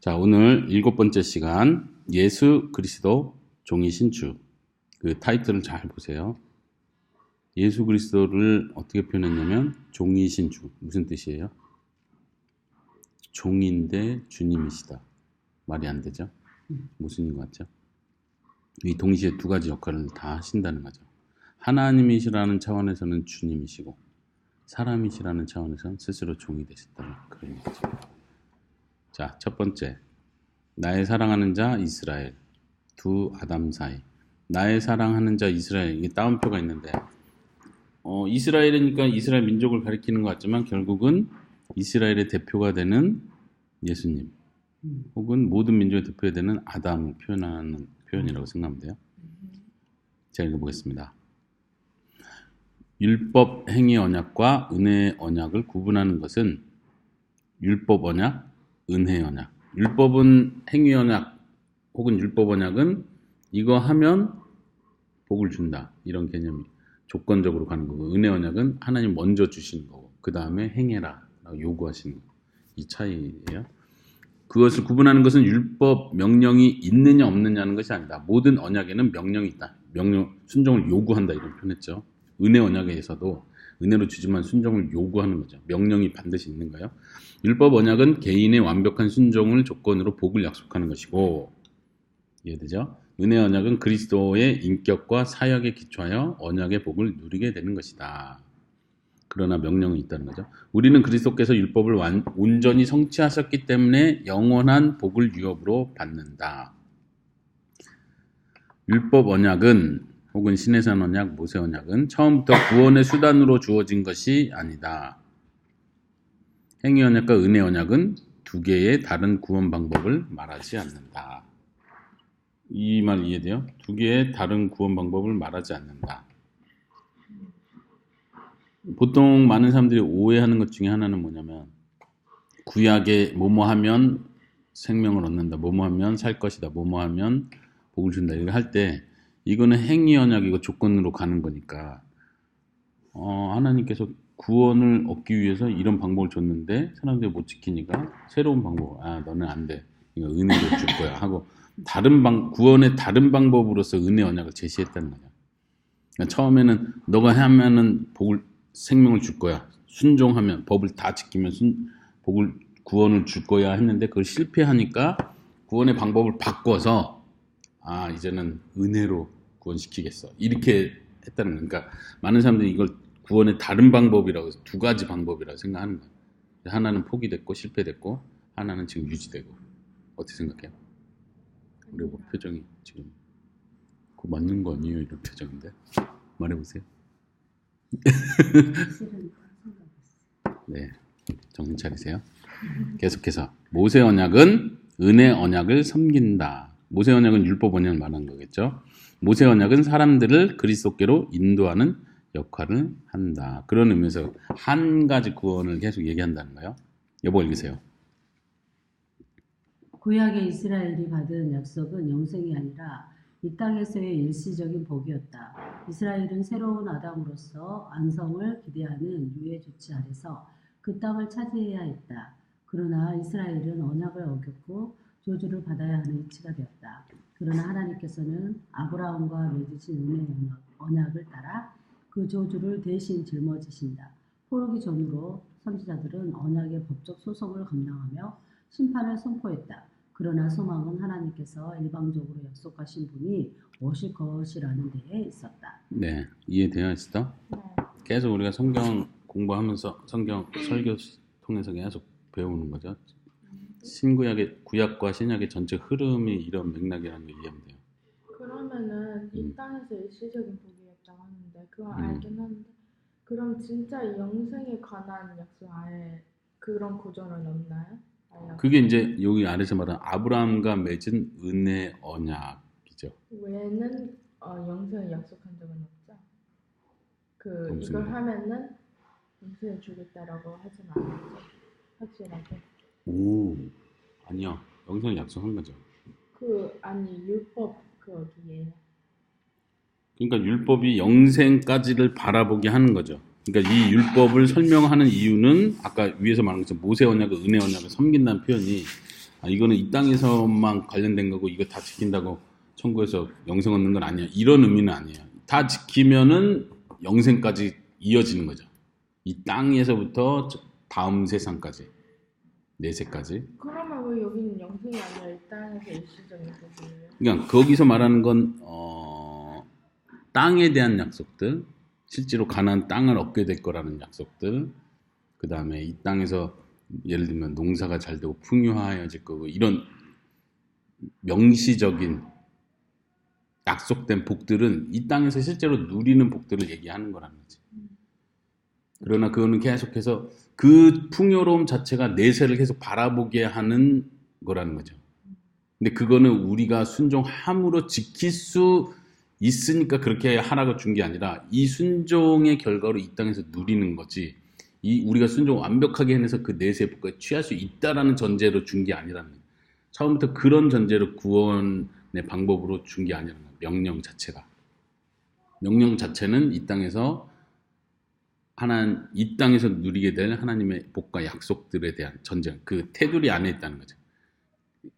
자, 오늘 7번째 시간 예수 그리스도 종이 신주. 그 타이틀을 잘 보세요. 예수 그리스도를 어떻게 표현했냐면 종이 신주. 무슨 뜻이에요? 종인데 주님이시다. 말이 안 되죠? 무슨 것 같죠? 이 동시에 두 가지 역할을 다 하신다는 거죠. 하나님이시라는 차원에서는 주님이시고 사람이시라는 차원에서는 스스로 종이 되셨다는 그런 거죠. 자, 첫 번째, 나의 사랑하는 자 이스라엘, 두 아담 사이. 나의 사랑하는 자 이스라엘, 이게 따옴표가 있는데 이스라엘이니까 이스라엘 민족을 가리키는 것 같지만 결국은 이스라엘의 대표가 되는 예수님 혹은 모든 민족의 대표가 되는 아담을 표현하는 표현이라고 생각하면 돼요. 제가 읽어보겠습니다. 율법 행위 언약과 은혜의 언약을 구분하는 것은 율법 언약, 은혜 언약. 율법은 행위 언약 혹은 율법 언약은 이거 하면 복을 준다. 이런 개념이 조건적으로 가는 거고, 은혜 언약은 하나님 먼저 주시는 거고 그 다음에 행해라 라고 요구하시는 거. 이 차이예요. 그것을 구분하는 것은 율법 명령이 있느냐 없느냐는 것이 아니다. 모든 언약에는 명령이 있다. 명령, 순종을 요구한다 이런 표현했죠. 은혜 언약에서도 은혜로 주지만 순종을 요구하는 거죠. 명령이 반드시 있는가요? 율법 언약은 개인의 완벽한 순종을 조건으로 복을 약속하는 것이고, 이해되죠? 은혜 언약은 그리스도의 인격과 사역에 기초하여 언약의 복을 누리게 되는 것이다. 그러나 명령은 있다는 거죠. 우리는 그리스도께서 율법을 온전히 성취하셨기 때문에 영원한 복을 유업으로 받는다. 율법 언약은 혹은 시내산 언약, 모세 언약은 처음부터 구원의 수단으로 주어진 것이 아니다. 행위 언약과 은혜 언약은 두 개의 다른 구원 방법을 말하지 않는다. 이 말 이해돼요? 두 개의 다른 구원 방법을 말하지 않는다. 보통 많은 사람들이 오해하는 것 중에 하나는 뭐냐면 구약에 뭐뭐하면 생명을 얻는다, 뭐뭐하면 살 것이다, 뭐뭐하면 복을 준다 이걸 할 때 이거는 행위 언약이고 조건으로 가는 거니까 하나님께서 구원을 얻기 위해서 이런 방법을 줬는데 사람들이 못 지키니까 새로운 방법, 너는 안 돼, 이거 은혜로 줄 거야 하고 구원의 다른 방법으로서 은혜 언약을 제시했다는 거죠. 그러니까 처음에는 너가 하면은 생명을 줄 거야, 순종하면 법을 다 지키면 구원을 줄 거야 했는데 그걸 실패하니까 구원의 방법을 바꿔서 이제는 은혜로 구원시키겠어 이렇게 했다는 거예요. 그러니까 많은 사람들이 이걸 구원의 다른 방법이라고 해서 두 가지 방법이라고 생각하는 거예요. 하나는 포기됐고 실패됐고 하나는 지금 유지되고. 어떻게 생각해요? 그리고 표정이 지금 그거 맞는 거 아니에요? 이런 표정인데 말해보세요. 네, 정신 차리세요. 계속해서 모세 언약은 은혜 언약을 섬긴다. 모세 언약은 율법 언약을 말하는 거겠죠. 모세 언약은 사람들을 그리스도께로 인도하는 역할을 한다. 그런 의미에서 한 가지 구원을 계속 얘기한다는 거예요. 여보 읽으세요. 구약의 이스라엘이 받은 약속은 영생이 아니라 이 땅에서의 일시적인 복이었다. 이스라엘은 새로운 아담으로서 안성을 기대하는 유의 조치 아래서 그 땅을 차지해야 했다. 그러나 이스라엘은 언약을 어겼고 저주를 받아야 하는 이치가 되었다. 그러나 하나님께서는 아브라함과 맺으신 은혜의 언약을 따라 그 저주를 대신 짊어지신다. 포로기 전으로 선지자들은 언약의 법적 소송을 감당하며 심판을 선포했다. 그러나 소망은 하나님께서 일방적으로 약속하신 분이 오실 것이라는 데에 있었다. 네, 이해되었어? 네. 계속 우리가 성경 공부하면서 성경 설교 통해서 계속 배우는 거죠. 신구약의 구약과 신약의 전체 흐름이 이런 맥락이라는 게 이해하면 돼요. 그러면은 이 땅에서 일시적인 복이었다고 하는데 그건 알긴 한데 그럼 진짜 영생에 관한 약속 아예 그런 구조는 없나요? 그게 이제 여기 아래서 말하는 아브라함과 맺은 은혜 언약이죠. 외에는 영생을 약속한 적은 없죠. 이걸 하면은 영생을 주겠다라고 하진 않았죠. 확실하게. 오, 아니야. 영생을 약속한 거죠. 율법 거기에. 그러니까 율법이 영생까지를 바라보게 하는 거죠. 그러니까 이 율법을 설명하는 이유는 아까 위에서 말한 것처럼 모세 언약과 은혜 언약을 섬긴다는 표현이 이거는 이 땅에서만 관련된 거고 이거 다 지킨다고 천국에서 영생 얻는 건 아니야. 이런 의미는 아니에요. 다 지키면은 영생까지 이어지는 거죠. 이 땅에서부터 다음 세상까지, 내세까지. 그러면 왜 여기는 영생이 아니라 이 땅에서 일시적인 복이에요? 그러니까 거기서 말하는 건 땅에 대한 약속들, 실제로 가나안 땅을 얻게 될 거라는 약속들, 그 다음에 이 땅에서 예를 들면 농사가 잘 되고 풍요하여질 거고 이런 명시적인 약속된 복들은 이 땅에서 실제로 누리는 복들을 얘기하는 거라는 거지. 그러나 그거는 계속해서 그 풍요로움 자체가 내세를 계속 바라보게 하는 거라는 거죠. 근데 그거는 우리가 순종함으로 지킬 수 있으니까 그렇게 하라고 준 게 아니라 이 순종의 결과로 이 땅에서 누리는 거지. 우리가 순종 완벽하게 해내서 그 내세의 복까지 취할 수 있다라는 전제로 준 게 아니라는 거예요. 처음부터 그런 전제로 구원의 방법으로 준 게 아니라는 거예요. 명령 자체가. 명령 자체는 이 땅에서 이 땅에서 누리게 될 하나님의 복과 약속들에 대한 전제, 그 테두리 안에 있다는 거죠.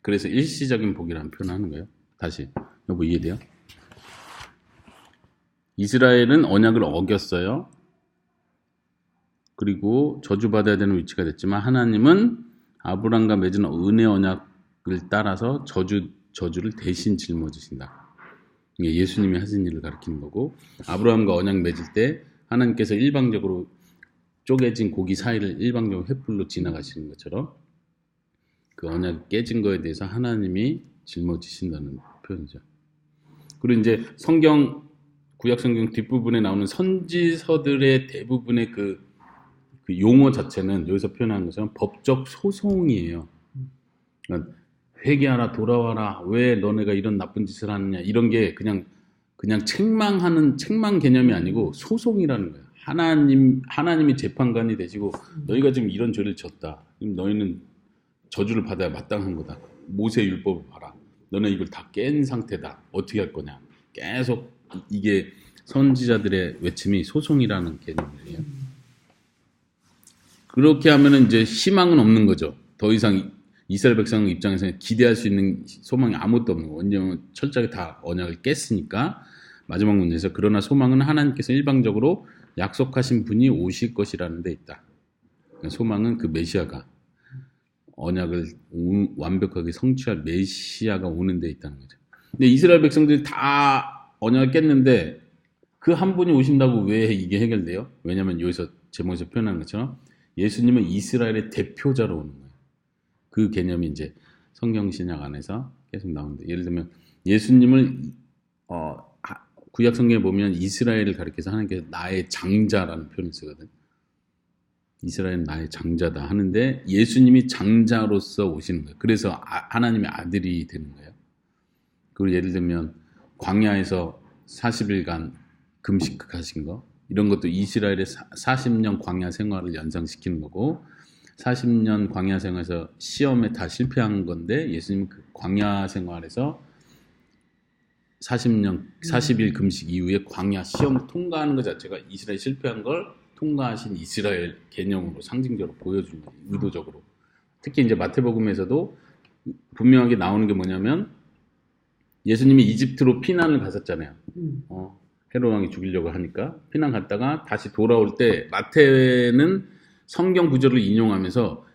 그래서 일시적인 복이라는 표현을 하는 거예요. 다시 여보 이해돼요? 이스라엘은 언약을 어겼어요. 그리고 저주받아야 되는 위치가 됐지만 하나님은 아브라함과 맺은 은혜 언약을 따라서 저주를 대신 짊어지신다. 이게 예수님이 하신 일을 가리키는 거고, 아브라함과 언약 맺을 때 하나님께서 일방적으로 쪼개진 고기 사이를 일방적으로 횃불로 지나가시는 것처럼 그 언약이 깨진 거에 대해서 하나님이 짊어지신다는 표현이죠. 그리고 이제 구약 성경 뒷부분에 나오는 선지서들의 대부분의 그 용어 자체는 여기서 표현하는 것처럼 법적 소송이에요. 그러니까 회개하라, 돌아와라, 왜 너네가 이런 나쁜 짓을 하느냐, 이런 게 그냥 책망 개념이 아니고 소송이라는 거예요. 하나님이 재판관이 되시고 너희가 지금 이런 죄를 졌다. 그럼 너희는 저주를 받아야 마땅한 거다. 모세 율법을 봐라. 너네 이걸 다 깬 상태다. 어떻게 할 거냐. 계속 이게 선지자들의 외침이 소송이라는 개념이에요. 그렇게 하면은 이제 희망은 없는 거죠. 더 이상 이스라엘 백성 입장에서는 기대할 수 있는 소망이 아무것도 없는 거예요. 왜냐하면 철저하게 다 언약을 깼으니까. 마지막 문제에서 그러나 소망은 하나님께서 일방적으로 약속하신 분이 오실 것이라는 데 있다. 소망은 그 메시아가 언약을 완벽하게 성취할 메시아가 오는 데 있다는 거죠. 근데 이스라엘 백성들이 다 언약을 깼는데 그 한 분이 오신다고 왜 이게 해결돼요? 왜냐하면 여기서 제목에서 표현한 것처럼 예수님은 이스라엘의 대표자로 오는 거예요. 그 개념이 이제 성경 신약 안에서 계속 나오는데, 예를 들면 예수님을 구약 성경에 보면 이스라엘을 가리켜서 하나님께서 나의 장자라는 표현을 쓰거든. 이스라엘은 나의 장자다 하는데 예수님이 장자로서 오시는 거예요. 그래서 하나님의 아들이 되는 거예요. 그리고 예를 들면 광야에서 40일간 금식하신 거, 이런 것도 이스라엘의 40년 광야 생활을 연상시키는 거고, 40년 광야 생활에서 시험에 다 실패한 건데 예수님은 그 광야 생활에서 40일 금식 이후에 광야 시험을 통과하는 것 자체가 이스라엘 실패한 걸 통과하신 이스라엘 개념으로 상징적으로 보여주는 거예요. 의도적으로. 특히 이제 마태복음에서도 분명하게 나오는 게 뭐냐면 예수님이 이집트로 피난을 갔었잖아요. 헤롯 왕이 죽이려고 하니까 피난 갔다가 다시 돌아올 때 마태는 성경 구절을 인용하면서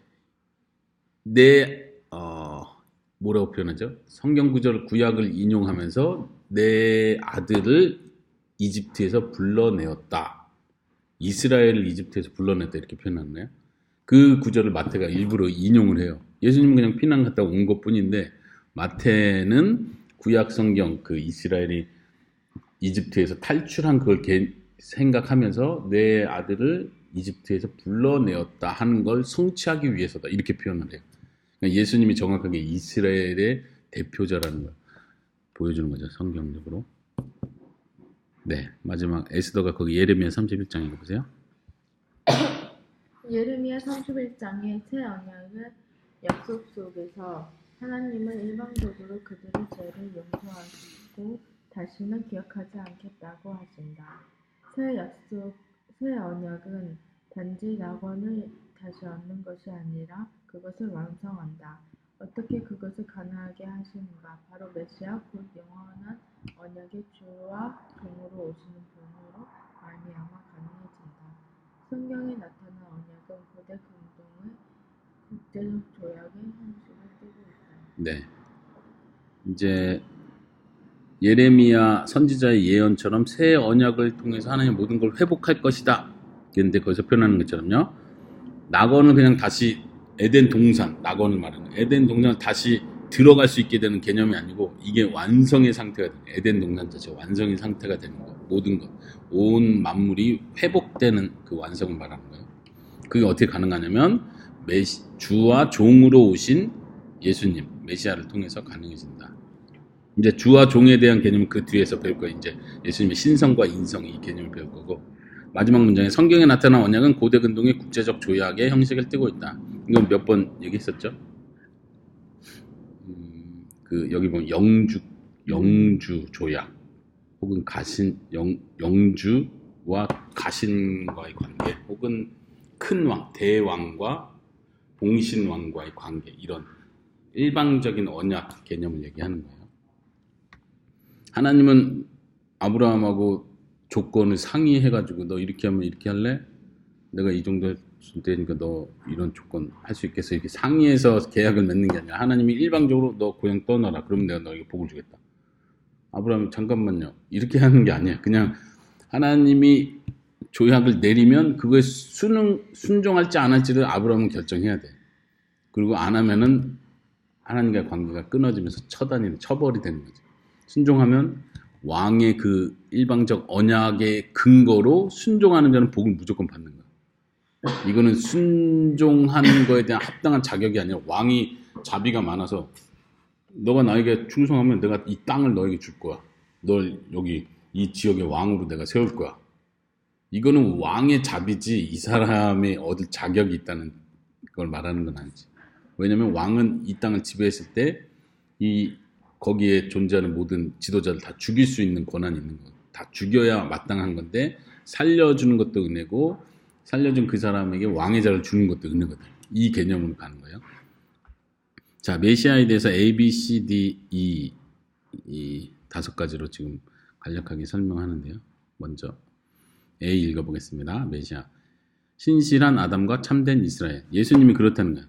뭐라고 표현하죠? 성경 구절 구약을 인용하면서 내 아들을 이집트에서 불러내었다. 이스라엘을 이집트에서 불러냈다 이렇게 표현하나요? 그 구절을 마태가 일부러 인용을 해요. 예수님은 그냥 피난 갔다 온 것뿐인데 마태는 구약 성경 그 이스라엘이 이집트에서 탈출한 그걸 생각하면서 내 아들을 이집트에서 불러내었다 하는 걸 성취하기 위해서다 이렇게 표현을 해요. 그러니까 예수님이 정확하게 이스라엘의 대표자라는 걸 보여주는 거죠, 성경적으로. 네, 마지막 에스더가 거기 예레미야 31장 읽어보세요. 예레미야 31장의 새 언약의 약속 속에서 하나님은 일방적으로 그들의 죄를 용서하시고 다시는 기억하지 않겠다고 하신다. 새 언약은 단지 낙원을 다시 얻는 것이 아니라 그것을 완성한다. 어떻게 그것을 가능하게 하시는가? 바로 메시아 곧 영원한 언약의 주와 종으로 오시는 분으로 말미암아 가능해진다. 성경에 나타난 언약은 고대 근동의 국제적 조약의 형식을 띠고 있다. 네. 이제 예레미야 선지자의 예언처럼 새 언약을 통해서 하나님 모든 걸 회복할 것이다. 그런데 거기서 표현하는 것처럼요. 낙원을 그냥 다시 에덴 동산, 낙원을 말하는 에덴 동산을 다시 들어갈 수 있게 되는 개념이 아니고 이게 완성의 상태가 되는 에덴 동산 자체가 완성의 상태가 되는 거. 모든 것, 온 만물이 회복되는 그 완성을 말하는 거예요. 그게 어떻게 가능하냐면 주와 종으로 오신 예수님, 메시아를 통해서 가능해진다. 이제 주와 종에 대한 개념은 그 뒤에서 배울 거예요. 이제 예수님의 신성과 인성 이 개념을 배울 거고 마지막 문장에 성경에 나타난 언약은 고대 근동의 국제적 조약의 형식을 띠고 있다. 이건 몇 번 얘기했었죠. 여기 보면 영주 조약 혹은 영주와 가신과의 관계 혹은 큰 왕, 대왕과 봉신왕과의 관계 이런 일방적인 언약 개념을 얘기하는 거예요. 하나님은 아브라함하고 조건을 상의해가지고 너 이렇게 하면 이렇게 할래? 내가 이 정도 줄 테니까 너 이런 조건 할 수 있겠어? 이렇게 상의해서 계약을 맺는 게 아니라 하나님이 일방적으로 너 고향 떠나라. 그러면 내가 너에게 복을 주겠다. 아브라함이 잠깐만요. 이렇게 하는 게 아니야. 그냥 하나님이 조약을 내리면 그거에 순종할지 안 할지를 아브라함은 결정해야 돼. 그리고 안 하면은 하나님과의 관계가 끊어지면서 처벌이 되는 거지. 순종하면 왕의 그 일방적 언약의 근거로 순종하는 자는 복을 무조건 받는 거야. 이거는 순종하는 거에 대한 합당한 자격이 아니라 왕이 자비가 많아서 너가 나에게 충성하면 내가 이 땅을 너에게 줄 거야. 널 여기 이 지역의 왕으로 내가 세울 거야. 이거는 왕의 자비지 이 사람의 얻을 자격이 있다는 걸 말하는 건 아니지. 왜냐면 왕은 이 땅을 지배했을 때 거기에 존재하는 모든 지도자를 다 죽일 수 있는 권한이 있는 거예요. 다 죽여야 마땅한 건데 살려주는 것도 은혜고 살려준 그 사람에게 왕의 자를 주는 것도 은혜거든. 이 개념으로 가는 거예요. 자, 메시아에 대해서 A, B, C, D, E 이 5가지로 지금 간략하게 설명하는데요. 먼저 A 읽어보겠습니다. 메시아. 신실한 아담과 참된 이스라엘. 예수님이 그렇다는 거예요.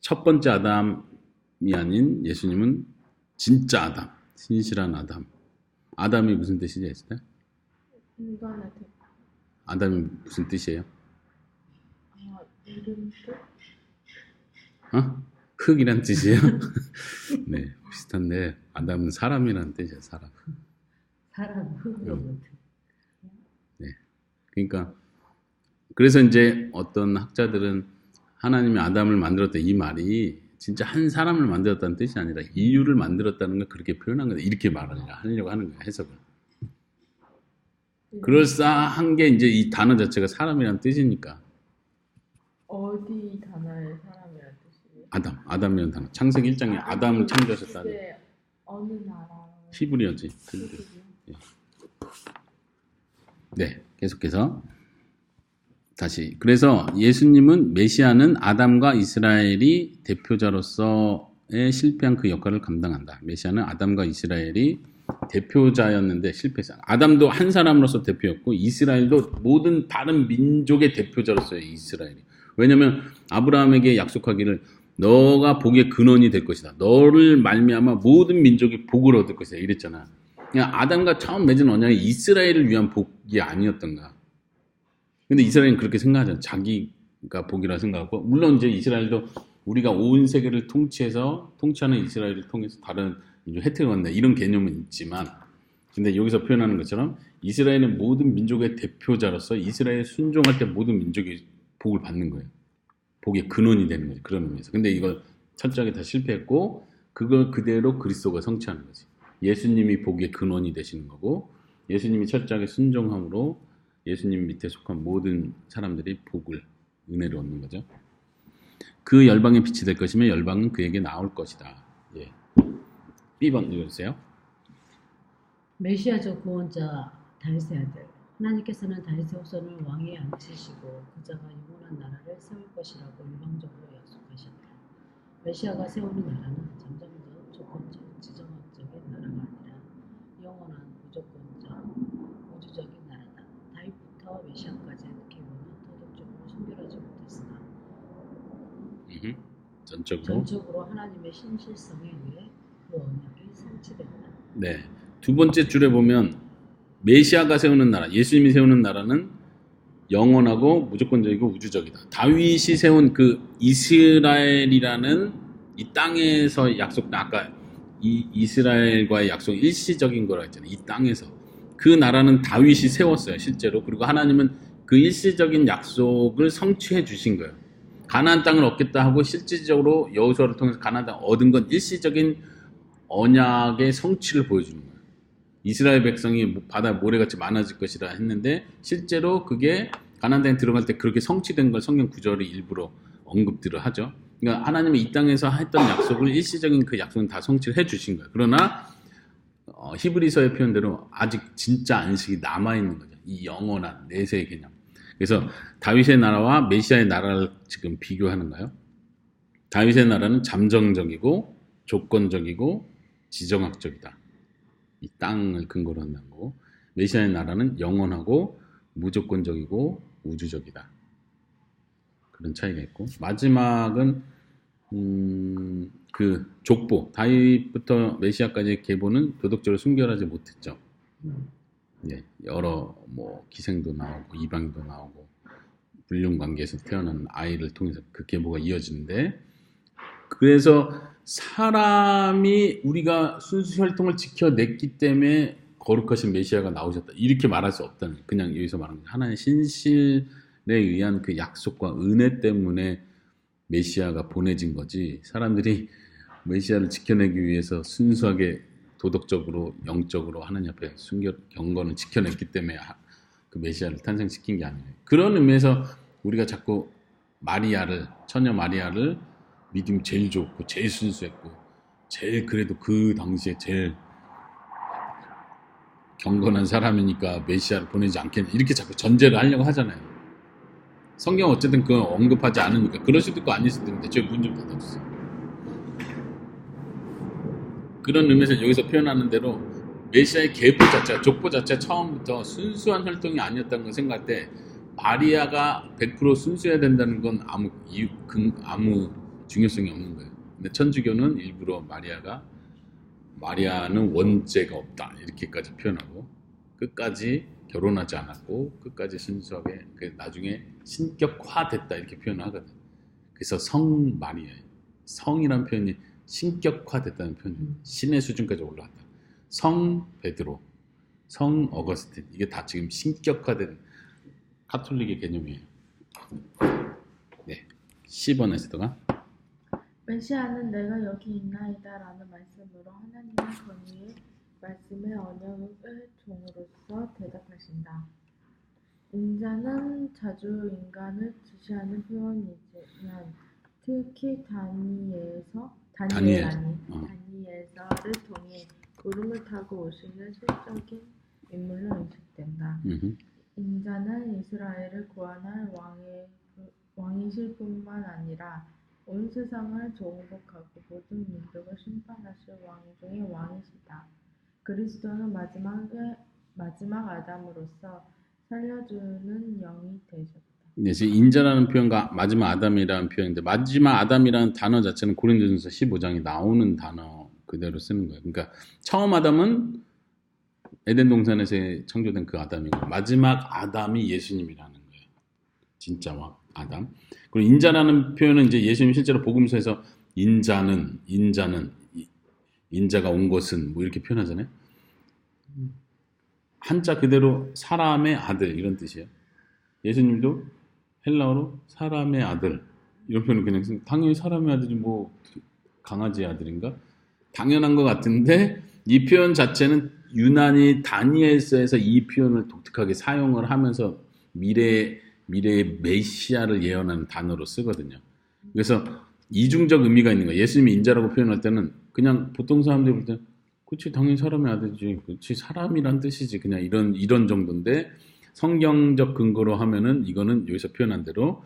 첫 번째 아담이 아닌 예수님은 진짜 아담, 신실한 아담. 아담이 무슨 뜻이지 했을 때? 인간의 뜻. 아담이 무슨 뜻이에요? 이름 뜻? 흙이란 뜻이에요? 네, 비슷한데 아담은 사람이라는 뜻이에요. 사람. 사람 흙. 네, 그러니까 그래서 이제 어떤 학자들은 하나님이 아담을 만들었다 이 말이 진짜 한 사람을 만들었다는 뜻이 아니라 인류를 만들었다는 걸 그렇게 표현한 거다. 이렇게 하려고 하는 거예요. 해석을. 그럴싸한 게 이제 이 단어 자체가 사람이라는 뜻이니까. 어디 단어의 사람이라는 뜻이에요? 아담이라는 단어. 창세기 1장에 아담을 창조하셨다. 어느 나라? 히브리어지. 네, 계속해서 다시. 그래서 예수님은 메시아는 아담과 이스라엘이 대표자로서의 실패한 그 역할을 감당한다. 메시아는 아담과 이스라엘이 대표자였는데 실패했어요. 아담도 한 사람으로서 대표였고 이스라엘도 모든 다른 민족의 대표자로서의 이스라엘이. 왜냐하면 아브라함에게 약속하기를 너가 복의 근원이 될 것이다. 너를 말미암아 모든 민족이 복을 얻을 것이다. 이랬잖아. 그냥 아담과 처음 맺은 언약이 이스라엘을 위한 복이 아니었던가. 근데 이스라엘은 그렇게 생각하잖아. 자기가 복이라 생각하고. 물론 이제 이스라엘도 우리가 온 세계를 통치하는 이스라엘을 통해서 다른 혜택을 얻는다. 이런 개념은 있지만 근데 여기서 표현하는 것처럼 이스라엘은 모든 민족의 대표자로서 이스라엘에 순종할 때 모든 민족이 복을 받는 거예요. 복의 근원이 되는 거죠. 그런 의미에서. 근데 이걸 철저하게 다 실패했고 그걸 그대로 그리스도가 성취하는 거지. 예수님이 복의 근원이 되시는 거고 예수님이 철저하게 순종함으로 예수님 밑에 속한 모든 사람들이 복을, 은혜를 얻는 거죠. 그 열방의 빛이 될 것이며 열방은 그에게 나올 것이다. 예. B번 읽어주세요. 메시아적 구원자 다윗의 아들. 하나님께서는 다윗의 후손을 왕위에 앉히시고 그자가 영원한 나라를 세울 것이라고 일방적으로 약속하셨다. 메시아가 세우는 나라는 잠정적, 조건적, 지정학적인 나라가 아니라 영원한 무조건적, 우주적인 나라다. 다윗부터 메시아까지의 계보는 도덕적으로 순결하지 못했으나 전적으로 하나님의 신실성에 의해 그 언약이 성취된다. 네. 두 번째 줄에 보면 메시아가 세우는 나라, 예수님이 세우는 나라는 영원하고 무조건적이고 우주적이다. 다윗이 세운 그 이스라엘이라는 이 땅에서 약속, 아까 이 이스라엘과의 약속 일시적인 거라 했잖아요. 이 땅에서. 그 나라는 다윗이 세웠어요, 실제로. 그리고 하나님은 그 일시적인 약속을 성취해 주신 거예요. 가나안 땅을 얻겠다 하고 실질적으로 여호수아를 통해서 가나안 땅을 얻은 건 일시적인 언약의 성취를 보여주는 거예요. 이스라엘 백성이 바다 모래같이 많아질 것이라 했는데 실제로 그게 가나안 땅에 들어갈 때 그렇게 성취된 걸 성경 구절이 일부러 언급들을 하죠. 그러니까 하나님이 이 땅에서 했던 약속을 일시적인 그 약속은 다 성취해 주신 거예요. 그러나 히브리서의 표현대로 아직 진짜 안식이 남아있는 거죠. 이 영원한 내세의 개념. 그래서 다윗의 나라와 메시아의 나라를 지금 비교하는 거예요. 다윗의 나라는 잠정적이고 조건적이고 지정학적이다. 이 땅을 근거로 한다는 거고, 메시아의 나라는 영원하고 무조건적이고 우주적이다. 그런 차이가 있고, 마지막은 그 족보, 다윗부터 메시아까지의 계보는 도덕적으로 순결하지 못했죠. 예, 여러 뭐 기생도 나오고 이방인도 나오고 불륜 관계에서 태어난 아이를 통해서 그 계보가 이어지는데, 그래서 사람이 우리가 순수 혈통을 지켜냈기 때문에 거룩하신 메시아가 나오셨다, 이렇게 말할 수 없다는, 그냥 여기서 말하는 하나의 신실에 의한 그 약속과 은혜 때문에 메시아가 보내진 거지, 사람들이 메시아를 지켜내기 위해서 순수하게 도덕적으로 영적으로 하나님 앞에 경건을 지켜냈기 때문에 그 메시아를 탄생시킨 게 아니에요. 그런 의미에서 우리가 자꾸 마리아를, 처녀 마리아를 믿음이 제일 좋고 제일 순수했고 제일 그래도 그 당시에 제일 경건한 사람이니까 메시아를 보내지 않겠냐, 이렇게 자꾸 전제를 하려고 하잖아요. 성경 어쨌든 그건 언급하지 않으니까. 그럴 수도 있고 아닐 수도 있는데 저희 문 좀 닫아주세요. 그런 의미에서 여기서 표현하는 대로 메시아의 계보 자체가, 족보 자체가 처음부터 순수한 혈통이 아니었다는 걸 생각할 때 마리아가 100% 순수해야 된다는 건 아무 중요성이 없는 거예요. 근데 천주교는 일부러 마리아는 원죄가 없다 이렇게까지 표현하고, 끝까지 결혼하지 않았고 끝까지 순수하게 나중에 신격화됐다 이렇게 표현하거든. 그래서 성 마리아예요. 성이란 표현이 신격화됐다는 표현이에요. 신의 수준까지 올라갔다. 성 베드로, 성 어거스틴, 이게 다 지금 신격화된 카톨릭의 개념이에요. 네, 10번 에스더가 메시아는 내가 여기 있나이다 라는 말씀으로 하나님의 권위의 말씀의 언약의 종으로서 대답하신다. 인자는 자주 인간을 지시하는 표현이지만 특히 다니엘서를 통해 구름을 타고 오시는 실적인 인물로 인식된다. 인자는 이스라엘을 구원할 왕이실 뿐만 아니라 온 세상을 정복하고 모든 민족을 심판하실 왕 중의 왕이시다. 그리스도는 마지막 아담으로서 살려주는 영이 되셨다. 네, 지금 인자라는 표현과 마지막 아담이라는 표현인데, 마지막 아담이라는 단어 자체는 고린도전서 15장에 나오는 단어 그대로 쓰는 거예요. 그러니까 처음 아담은 에덴 동산에서 창조된 그 아담이고, 마지막 아담이 예수님이라는 거예요. 진짜 아담. 그리고 인자라는 표현은 이제 예수님 실제로 복음서에서 인자가 온 것은 뭐 이렇게 표현하잖아요. 한자 그대로 사람의 아들 이런 뜻이에요. 예수님도 헬라어로 사람의 아들 이런 표현을 그냥 쓰는, 당연히 사람의 아들이 뭐 강아지의 아들인가? 당연한 것 같은데 이 표현 자체는 유난히 다니엘서에서 이 표현을 독특하게 사용을 하면서 미래의 메시아를 예언하는 단어로 쓰거든요. 그래서 이중적 의미가 있는 거예요. 예수님이 인자라고 표현할 때는 그냥 보통 사람들이 볼 때는 그렇지, 당연히 사람의 아들이지, 그렇지, 사람이란 뜻이지, 그냥 이런 정도인데, 성경적 근거로 하면은 이거는 여기서 표현한 대로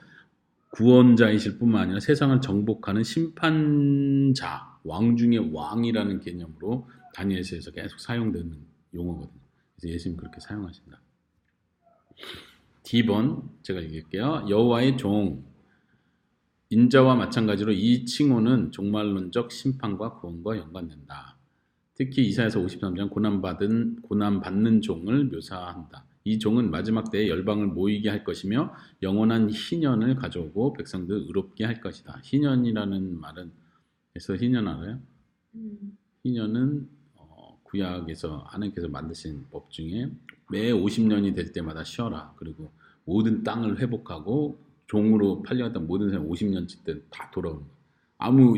구원자이실 뿐만 아니라 세상을 정복하는 심판자, 왕 중의 왕이라는 개념으로 다니엘서에서 계속 사용되는 용어거든요. 그래서 예수님 그렇게 사용하신다. D번 제가 읽을게요. 여호와의 종, 인자와 마찬가지로 이 칭호는 종말론적 심판과 구원과 연관된다. 특히 이사야서 53장 고난받는 종을 묘사한다. 이 종은 마지막 때에 열방을 모이게 할 것이며 영원한 희년을 가져오고 백성들을 의롭게 할 것이다. 희년이라는 말은 그래서 희년 알아요? 희년은 구약에서 하나님께서 만드신 법 중에 매 50년이 될 때마다 쉬어라. 그리고 모든 땅을 회복하고 종으로 팔려갔던 모든 사람 50년째 때 다 돌아오는 거야. 아무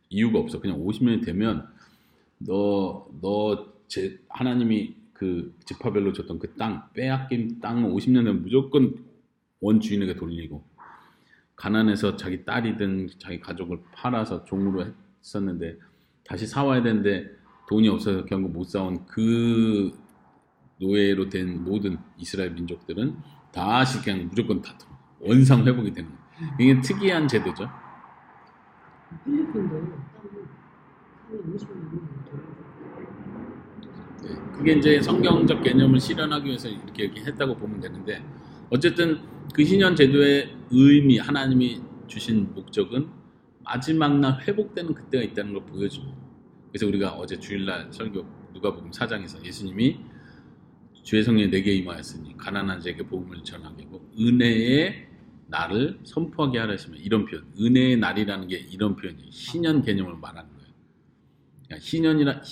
이유가 없어. 그냥 50년이 되면 하나님이 그 지파별로 줬던 그 땅, 빼앗긴 땅은 50년 되면 무조건 원주인에게 돌리고, 가난해서 자기 딸이든 자기 가족을 팔아서 종으로 했었는데 다시 사와야 되는데 돈이 없어서 결국 못 사온 그 노예로 된 모든 이스라엘 민족들은 다시 그냥 무조건 다 원상 회복이 되는 거예요. 이게 특이한 제도죠. 필리핀도 땅을 50년 그게 이제 성경적 개념을 실현하기 위해서 이렇게 했다고 보면 되는데, 어쨌든 그 희년 제도의 의미, 하나님이 주신 목적은 마지막 날 회복되는 그때가 있다는 걸 보여줍니다. 그래서 우리가 어제 주일날 설교 누가복음 4장에서 예수님이 주의 성령이 내게 임하였으니 가난한 자에게 복음을 전하게 하고 은혜의 날을 선포하게 하시며, 이런 표현, 은혜의 날이라는 게 이런 표현이에요. 희년 개념을 말하는 거예요. 그러니까 희년이라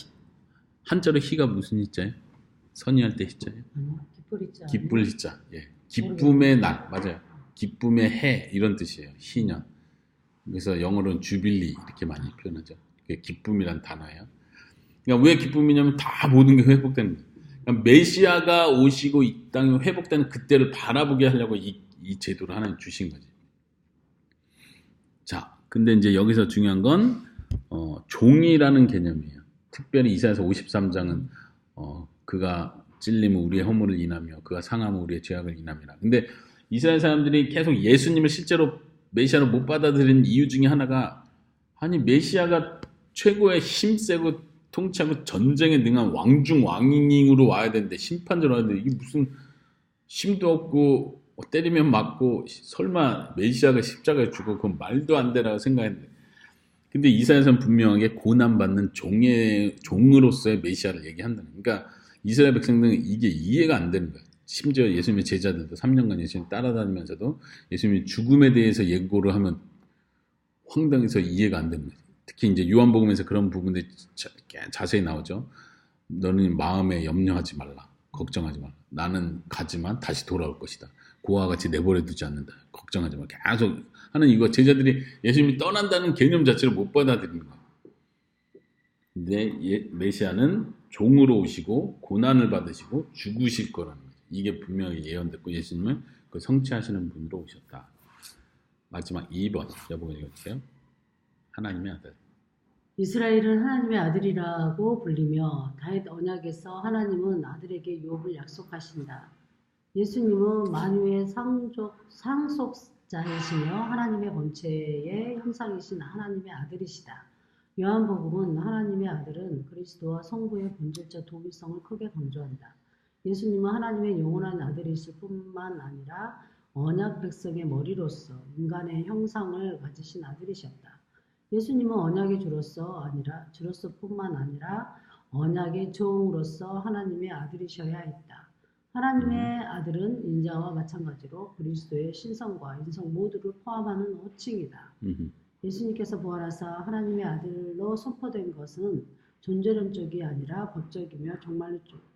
한자로 희가 무슨 희자예요? 선의할 때 희자예요? 기쁠 희자. 기쁠 희자. 예. 기쁨의 날, 맞아요. 기쁨의 해, 이런 뜻이에요. 희년. 그래서 영어로는 주빌리 이렇게 많이 표현하죠. 그게 기쁨이란 단어예요. 그러니까 왜 기쁨이냐면 다 모든 게 회복되는 거예요. 그러니까 메시아가 오시고 이 땅이 회복되는 그때를 바라보게 하려고 이 제도를 하나님 주신 거지. 자, 근데 이제 여기서 중요한 건 종이라는 개념이에요. 특별히 이사야서 53장은 그가 찔림은 우리의 허물을 인하며 그가 상함은 우리의 죄악을 인함이라. 근데 이스라엘 사람들이 계속 예수님을 실제로 메시아로 못 받아들인 이유 중에 하나가, 아니 메시아가 최고의 힘세고 통치하고 전쟁에 능한 왕중 왕으로 와야 되는데, 심판자로 와야 되는데, 이게 무슨 힘도 없고 때리면 맞고 설마 메시아가 십자가에 죽어, 그건 말도 안 되라고 생각했는데, 근데 이사야서는 분명하게 고난받는 종으로서의 메시아를 얘기한다는 거예요. 그러니까 이스라엘 백성들은 이게 이해가 안 되는 거예요. 심지어 예수님의 제자들도 3년간 예수님 따라다니면서도 예수님이 죽음에 대해서 예고를 하면 황당해서 이해가 안 되는 거예요. 특히 이제 요한복음에서 그런 부분들이 자세히 나오죠. 너는 마음에 염려하지 말라. 걱정하지 말라. 나는 가지만 다시 돌아올 것이다. 고아와 같이 내버려 두지 않는다. 걱정하지 말라. 계속 하는 이거, 제자들이 예수님이 떠난다는 개념 자체를 못 받아들이는 거예요. 근데 메시아는 종으로 오시고 고난을 받으시고 죽으실 거라는 거죠. 이게 분명히 예언됐고 예수님은 그 성취하시는 분으로 오셨다. 마지막 2번 여보가 읽어주세요. 하나님의 아들. 이스라엘은 하나님의 아들이라고 불리며 다윗 언약에서 하나님은 아들에게 유업을 약속하신다. 예수님은 만유의 상속자이시며 하나님의 본체의 형상이신 하나님의 아들이시다. 요한복음은 하나님의 아들은 그리스도와 성부의 본질적 동일성을 크게 강조한다. 예수님은 하나님의 영원한 아들이실 뿐만 아니라 언약 백성의 머리로서 인간의 형상을 가지신 아들이셨다. 예수님은 언약의 주로서뿐만 아니라 언약의 종으로서 하나님의 아들이셔야 했다. 하나님의 아들은 인자와 마찬가지로 그리스도의 신성과 인성 모두를 포함하는 호칭이다. 예수님께서 부활하사 하나님의 아들로 선포된 것은 존재론적이 아니라 법적이며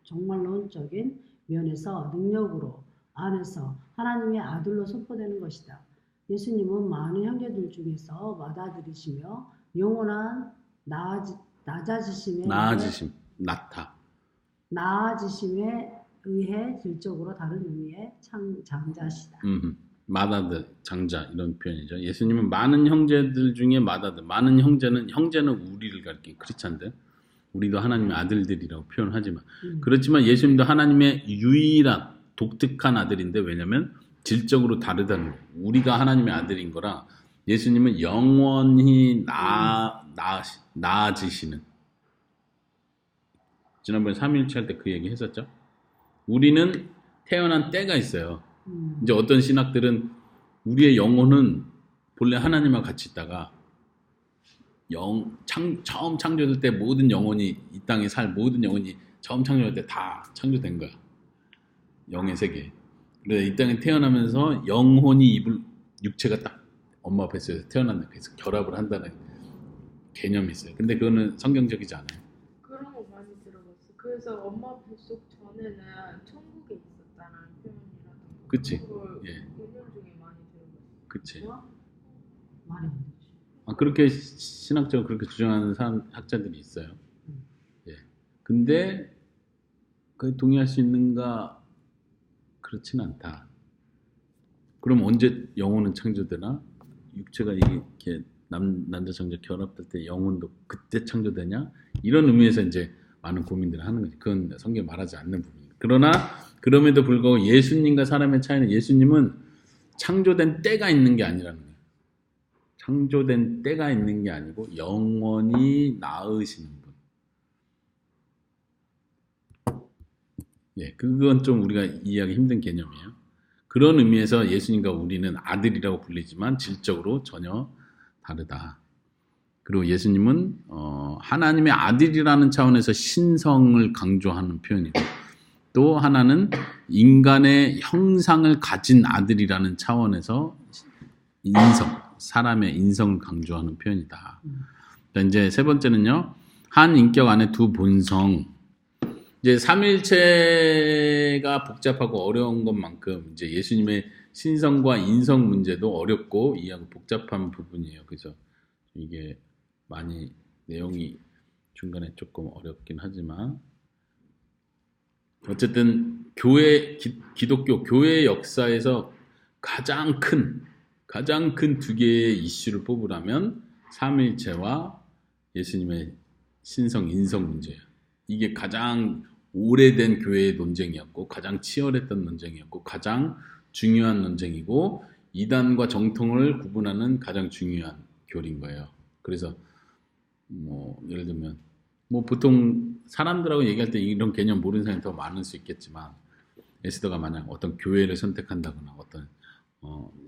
정말론적인 면에서 능력으로 안에서 하나님의 아들로 선포되는 것이다. 예수님은 많은 형제들 중에서 맏아들이시며 영원한 나아지심에 의해 질적으로 다른 의미의 장자시다. 맏아들, 장자 이런 표현이죠. 예수님은 많은 형제들 중에 맏아들. 많은 형제는 우리를 가리키는 크리스찬들. 우리도 하나님의 아들들이라고 표현하지만 그렇지만 예수님도 하나님의 유일한 독특한 아들인데, 왜냐하면 질적으로 다르다는 거예요. 우리가 하나님의 아들인 거라 예수님은 영원히 나아지시는. 지난번에 삼위일체 할 때 그 얘기 했었죠. 우리는 태어난 때가 있어요. 이제 어떤 신학들은 우리의 영혼은 본래 하나님과 같이 있다가 처음 창조될 때 모든 영혼이 이 땅에 살 모든 영혼이 처음 창조될 때 다 창조된 거야. 영의 세계. 그래서 이 땅에 태어나면서 영혼이 입을 육체가 딱 엄마 뱃속에서 태어난다. 그래서 결합을 한다는 개념이 있어요. 근데 그거는 성경적이지 않아요. 그런 거 많이 들어봤어. 그래서 엄마 뱃속 전에는 천국에 있었다는 표현이라던가 그치? 그걸 예. 은연 중에 많이 들어봤어. 그치? 말이 안 되지. 그렇게 신학적으로 그렇게 주장하는 학자들이 있어요. 예. 근데 그 동의할 수 있는가? 그렇진 않다. 그럼 언제 영혼은 창조되나? 육체가 이렇게 남자 정자 결합될 때 영혼도 그때 창조되냐? 이런 의미에서 이제 많은 고민들을 하는 거지. 그건 성경에 말하지 않는 부분이에요. 그러나 그럼에도 불구하고 예수님과 사람의 차이는 예수님은 창조된 때가 있는 게 아니라는 거예요. 창조된 때가 있는 게 아니고 영원히 나으시는 분. 예, 그건 좀 우리가 이해하기 힘든 개념이에요. 그런 의미에서 예수님과 우리는 아들이라고 불리지만 질적으로 전혀 다르다. 그리고 예수님은 하나님의 아들이라는 차원에서 신성을 강조하는 표현이고 또 하나는 인간의 형상을 가진 아들이라는 차원에서 사람의 인성을 강조하는 표현이다. 이제 세 번째는요. 한 인격 안에 두 본성. 이제 삼위일체가 복잡하고 어려운 것만큼 이제 예수님의 신성과 인성 문제도 어렵고 이해하고 복잡한 부분이에요. 그래서 이게 많이 내용이 중간에 조금 어렵긴 하지만 어쨌든 기독교 교회 역사에서 가장 큰 두 개의 이슈를 뽑으라면 삼위일체와 예수님의 신성 인성 문제예요. 이게 가장 오래된 교회의 논쟁이었고 가장 치열했던 논쟁이었고 가장 중요한 논쟁이고 이단과 정통을 구분하는 가장 중요한 교리인 거예요. 그래서 예를 들면 보통 사람들하고 얘기할 때 이런 개념 모르는 사람이 더 많을 수 있겠지만 에스더가 만약 어떤 교회를 선택한다거나 어떤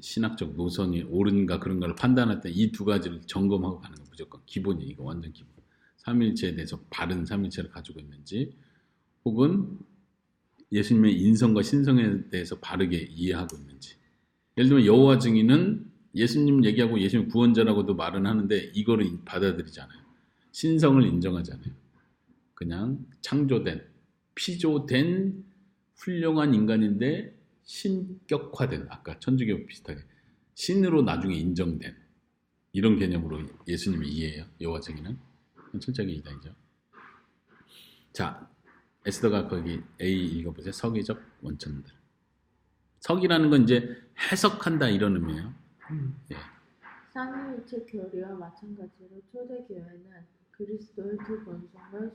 신학적 노선이 옳은가 그런가를 판단할 때 이 두 가지를 점검하고 가는 거 무조건 기본이 이거 완전 기본. 삼위일체에 대해서 바른 삼위일체를 가지고 있는지 혹은 예수님의 인성과 신성에 대해서 바르게 이해하고 있는지. 예를 들면 여호와 증인은 예수님 얘기하고 예수님 구원자라고도 말은 하는데 이거를 받아들이지 않아요. 신성을 인정하지 않아요. 그냥 창조된 피조된 훌륭한 인간인데 신격화된 아까 천주교 비슷하게 신으로 나중에 인정된 이런 개념으로 예수님을 이해해요. 여호와 증인은 철저하게 이단이죠. 자, 에스더가 거기 A 읽어보세요. 서기적 원천들. 석이라는 건 이제 해석한다 이런 의미예요. 예. 삼위일체 교리와 마찬가지로 초대교회는 그리스도의 두 본성을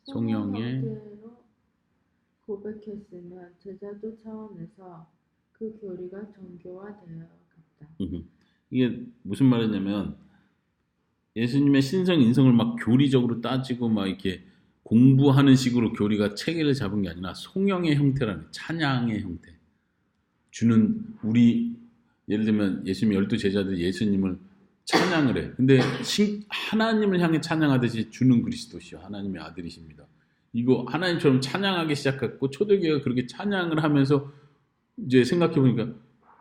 송영 형태로 고백했으며 제자도 차원에서 그 교리가 정교화되어 갔다. 이게 무슨 말이냐면 예수님의 신성 인성을 막 교리적으로 따지고 막 이렇게 공부하는 식으로 교리가 체계를 잡은 게 아니라 송영의 형태라는 찬양의 형태. 주는 우리 예를 들면 예수님 12 제자들이 예수님을 찬양을 해. 근데 하나님을 향해 찬양하듯이 주는 그리스도시요 하나님의 아들이십니다. 이거 하나님처럼 찬양하기 시작했고 초대교회가 그렇게 찬양을 하면서 이제 생각해 보니까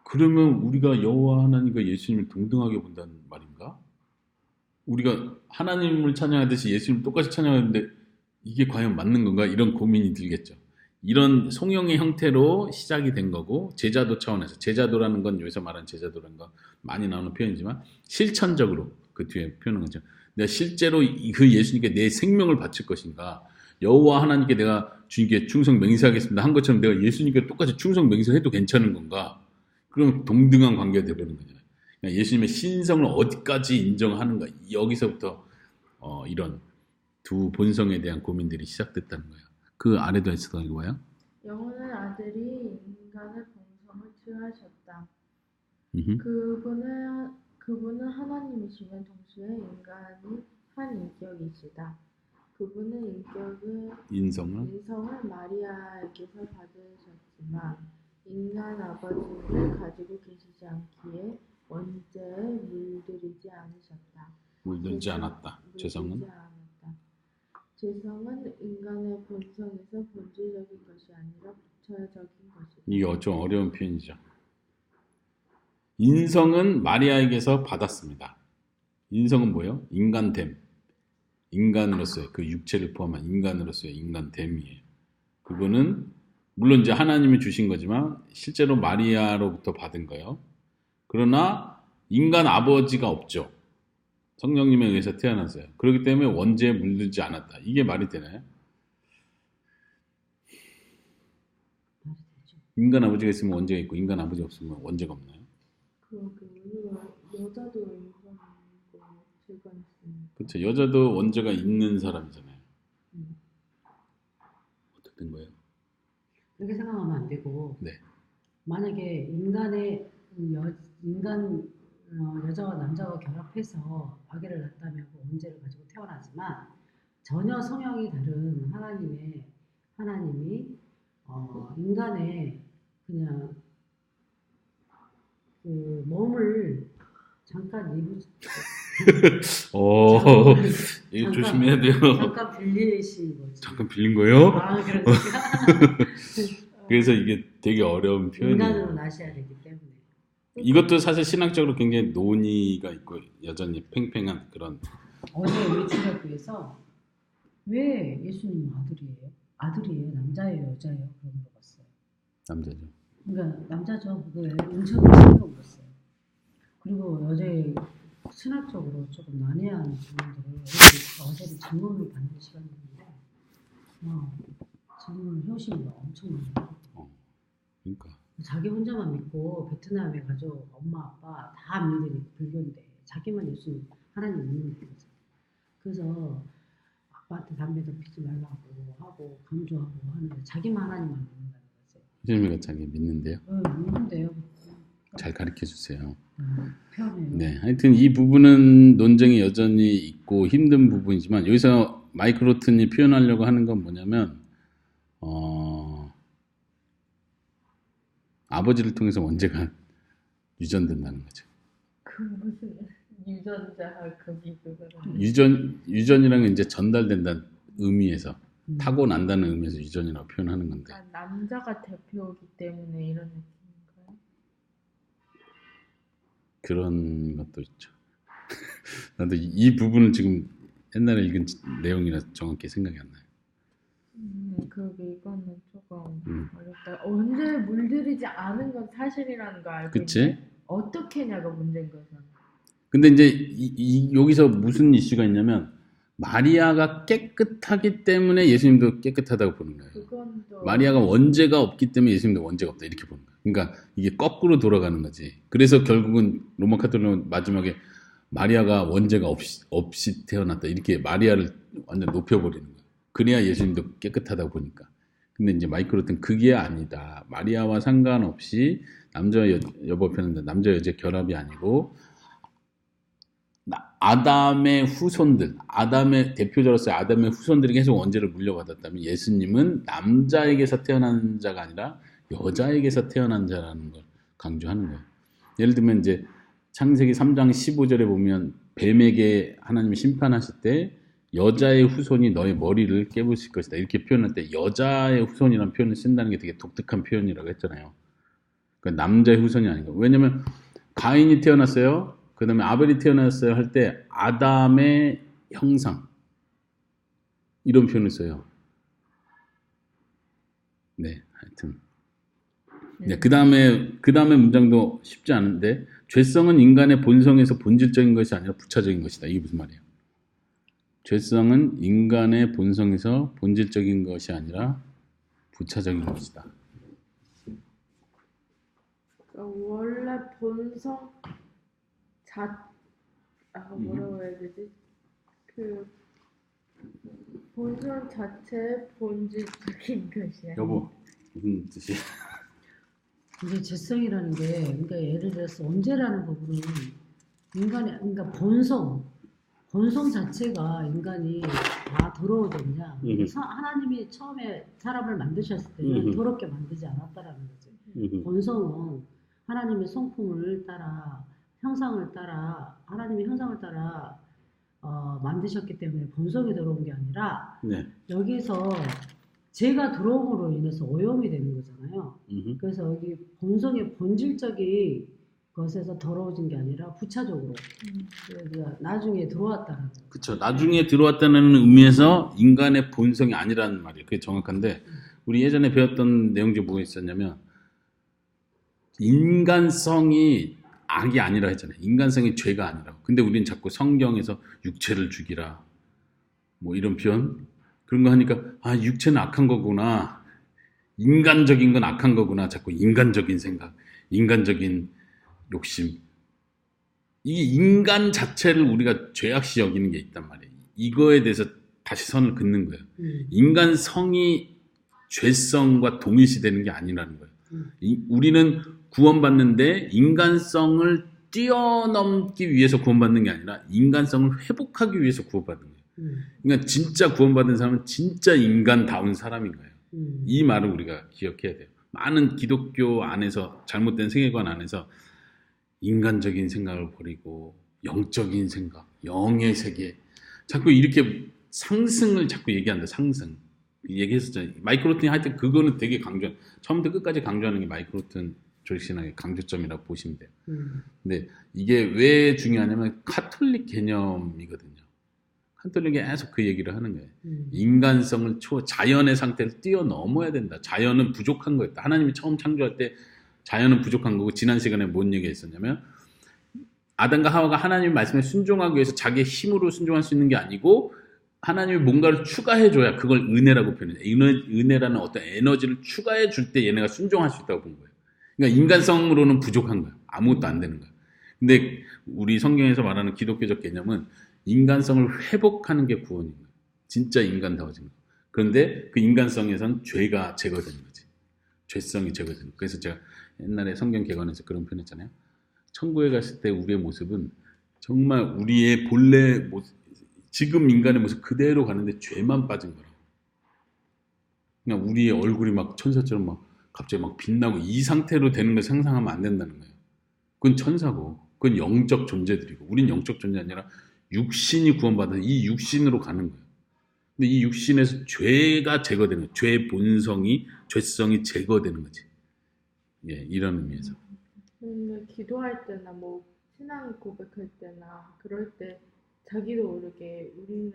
그러면 우리가 여호와 하나님과 예수님을 동등하게 본다는 말인가? 우리가 하나님을 찬양하듯이 예수님을 똑같이 찬양하는데 이게 과연 맞는 건가? 이런 고민이 들겠죠. 이런 송영의 형태로 시작이 된 거고 제자도 차원에서 제자도라는 건 여기서 말하는 제자도라는 건 많이 나오는 표현이지만 실천적으로 그 뒤에 표현한 거죠. 내가 실제로 그 예수님께 내 생명을 바칠 것인가? 여호와 하나님께 내가 주님께 충성 맹세하겠습니다 한 것처럼 내가 예수님께 똑같이 충성 맹세해도 괜찮은 건가? 그럼 동등한 관계가 되어버리는 거잖아요. 그러니까 예수님의 신성을 어디까지 인정하는가? 여기서부터 이런 두 본성에 대한 고민들이 시작됐다는 거예요. 그 아래도 에스더가 뭐예요? 영혼은 아들이 인간을 통치하셨다. 음흠. 그분은 하나님이시면 동시에 인간이 한 인격이시다. 그분은 인성을 마리아에게서 받으셨지만 인간 아버지를 가지고 계시지 않기에 원죄에 물들이지 않으셨다. 물들지 않았다. 죄성은 죄성은 인간의 본성에서 본질적인 것이 아니라 부차적인 것이다. 이게 좀 어려운 표현이죠. 인성은 마리아에게서 받았습니다. 인성은 뭐예요? 인간됨. 인간으로서의 그 육체를 포함한 인간으로서의 인간됨이에요. 그거는 물론 이제 하나님이 주신 거지만 실제로 마리아로부터 받은 거예요. 그러나 인간 아버지가 없죠. 성령님에 의해서 태어났어요. 그렇기 때문에 원죄에 물들지 않았다. 이게 말이 되나요? 말이 되죠. 인간 아버지가 있으면 원죄가 있고 인간 아버지 없으면 원죄가 없나요? 여자도 인간이고 죄가 있으니까. 그렇죠. 여자도 원죄가 있는 사람이잖아요. 어떻게 된 거예요? 그렇게 생각하면 안 되고 네. 만약에 여자와 남자가 결합해서 아기를 낳다면 그 원죄를 가지고 태어나지만 전혀 성향이 다른 하나님이 인간의 그냥 그 몸을 잠깐 이거 조심해야 돼요. 잠깐 빌리신 거지. 잠깐 빌린 거예요? 그러니까 그래서 이게 되게 어려운 표현이에요. 인간으로 나셔야 되기 때문에. 이것도 사실 신학적으로 굉장히 논의가 있고 여전히 팽팽한 그런. 어제 우리 주일학교에서 왜 예수님은 아들이에요? 아들이에요? 남자예요? 여자예요? 그런 거 물어봤어요. 남자죠. 그러니까 남자죠. 그거에 은총을 신경 물었어요. 그리고 어제 신학적으로 조금 난해한 질문들을 어제는 질문을 받는 시간이었는데 질문을 효심이 엄청 많아요. 그러니까. 자기 혼자만 믿고 베트남에 가족, 엄마, 아빠 다 안 믿으니까 불교인데 자기만 예수님, 하나님 믿는 거죠. 그래서 아빠한테 담배도 피지 말라고 하고 강조하고 하는데 자기만 하나님만 믿는다는 거죠. 예수님이 자기 믿는데요? 믿는데요. 잘 가르쳐 주세요. 편해요. 네, 하여튼 이 부분은 논쟁이 여전히 있고 힘든 부분이지만 여기서 마이크 로튼이 표현하려고 하는 건 뭐냐면 아버지를 통해서 원죄가 유전된다는 거죠. 그 무슨 유전자 그거는 유전이라는 건 이제 전달된다는 의미에서 타고난다는 의미에서 유전이라고 표현하는 건데. 남자가 대표이기 때문에 이런 느낌인가요? 그런 것도 있죠. 나도 이 부분은 지금 옛날에 읽은 내용이라 정확히 생각이 안 나요. 이거는 조금 어렵다. 언제 물들이지 않은 건 사실이라는 거 알고 그치? 있는데 어떻게 하냐가 문제인 거잖아. 근데 이제 여기서 무슨 이슈가 있냐면 마리아가 깨끗하기 때문에 예수님도 깨끗하다고 보는 거예요. 마리아가 원죄가 없기 때문에 예수님도 원죄가 없다 이렇게 보는 거예요. 그러니까 이게 거꾸로 돌아가는 거지. 그래서 결국은 로마 카톨릭은 마지막에 마리아가 원죄가 없이 태어났다 이렇게 마리아를 완전 높여버리는 거예요. 그래야 예수님도 깨끗하다고 보니까. 근데 이제 마이크 로튼 그게 아니다. 마리아와 상관없이 남자와 여법했는데 남자 여자 결합이 아니고 아담의 후손들, 아담의 대표자로서의 아담의 후손들이 계속 원죄를 물려받았다면 예수님은 남자에게서 태어난 자가 아니라 여자에게서 태어난 자라는 걸 강조하는 거예요. 예를 들면 이제 창세기 3장 15절에 보면 뱀에게 하나님이 심판하실 때 여자의 후손이 너의 머리를 깨부실 것이다 이렇게 표현할 때 여자의 후손이라는 표현을 쓴다는 게 되게 독특한 표현이라고 했잖아요. 그러니까 남자의 후손이 아닌 거예요. 왜냐면 가인이 태어났어요. 그 다음에 아벨이 태어났어요 할 때 아담의 형상 이런 표현을 써요. 네, 하여튼 네, 그 다음에 문장도 쉽지 않은데 죄성은 인간의 본성에서 본질적인 것이 아니라 부차적인 것이다. 이게 무슨 말이에요? 죄성은 인간의 본성에서 본질적인 것이 아니라 부차적인 것이다. 원래 본성 뭐라고 해야 되지? 그 본성 자체의 본질적인 것이야. 여보, 무슨 뜻이야? 이제 죄성이라는 게, 그러니까 예를 들어서 언제라는 부분은 인간의, 그러니까 본성 자체가 인간이 다 더러워졌냐. 하나님이 처음에 사람을 만드셨을 때는 더럽게 만들지 않았다라는 거지. 본성은 하나님의 성품을 따라, 형상을 따라, 하나님의 형상을 따라 만드셨기 때문에 본성이 들어온 게 아니라 네. 여기서 죄가 들어옴으로 인해서 오염이 되는 거잖아요. 그래서 여기 본성의 본질적인 것에서 더러워진 게 아니라 부차적으로 그러니까 나중에 들어왔다는 거죠. 그렇죠. 나중에 들어왔다는 의미에서 인간의 본성이 아니라는 말이에요. 그게 정확한데 우리 예전에 배웠던 내용 중에 뭐가 있었냐면 인간성이 악이 아니라 했잖아요. 인간성이 죄가 아니라고. 근데 우리는 자꾸 성경에서 육체를 죽이라 뭐 이런 표현 그런 거 하니까 아 육체는 악한 거구나. 인간적인 건 악한 거구나. 자꾸 인간적인 생각, 인간적인 욕심. 이게 인간 자체를 우리가 죄악시 여기는 게 있단 말이에요. 이거에 대해서 다시 선을 긋는 거예요. 인간성이 죄성과 동일시되는 게 아니라는 거예요. 우리는 구원받는데 인간성을 뛰어넘기 위해서 구원받는 게 아니라 인간성을 회복하기 위해서 구원받는 거예요. 그러니까 진짜 구원받은 사람은 진짜 인간다운 사람인 거예요. 이 말을 우리가 기억해야 돼요. 많은 기독교 안에서 잘못된 세계관 안에서 인간적인 생각을 버리고 영적인 생각, 영의 세계 자꾸 이렇게 상승을 자꾸 얘기한다. 상승 얘기했었잖아요. 마이크 로튼이 하여튼 그거는 되게 처음부터 끝까지 강조하는 게 마이크 로튼 조직신학의 강조점이라고 보시면 돼요. 근데 이게 왜 중요하냐면 카톨릭 개념이거든요. 카톨릭이 계속 그 얘기를 하는 거예요. 인간성을 자연의 상태를 뛰어넘어야 된다. 자연은 부족한 거였다. 하나님이 처음 창조할 때 자연은 부족한 거고 지난 시간에 뭔 얘기가 있었냐면 아담과 하와가 하나님의 말씀에 순종하기 위해서 자기의 힘으로 순종할 수 있는 게 아니고 하나님이 뭔가를 추가해줘야 그걸 은혜라고 표현해요. 은혜라는 어떤 에너지를 추가해 줄 때 얘네가 순종할 수 있다고 본 거예요. 그러니까 인간성으로는 부족한 거예요. 아무것도 안 되는 거예요. 근데 우리 성경에서 말하는 기독교적 개념은 인간성을 회복하는 게 구원인 거예요. 진짜 인간다워진 거예요. 그런데 그 인간성에선 죄가 제거되는 거지. 죄성이 제거되는 거예요. 그래서 제가 옛날에 성경 개관에서 그런 표현 했잖아요. 천국에 갔을 때 우리의 모습은 정말 우리의 본래 모습, 지금 인간의 모습 그대로 가는데 죄만 빠진 거라고. 그냥 우리의 얼굴이 막 천사처럼 막 갑자기 막 빛나고 이 상태로 되는 걸 상상하면 안 된다는 거예요. 그건 천사고, 그건 영적 존재들이고, 우린 영적 존재 아니라 육신이 구원받은 이 육신으로 가는 거예요. 근데 이 육신에서 죄가 제거되는 거예요. 죄의 본성이, 죄성이 제거되는 거지. 예, 이런 의미에서. 근데 기도할 때나 뭐 신앙 고백할 때나 그럴 때 자기도 모르게 우리는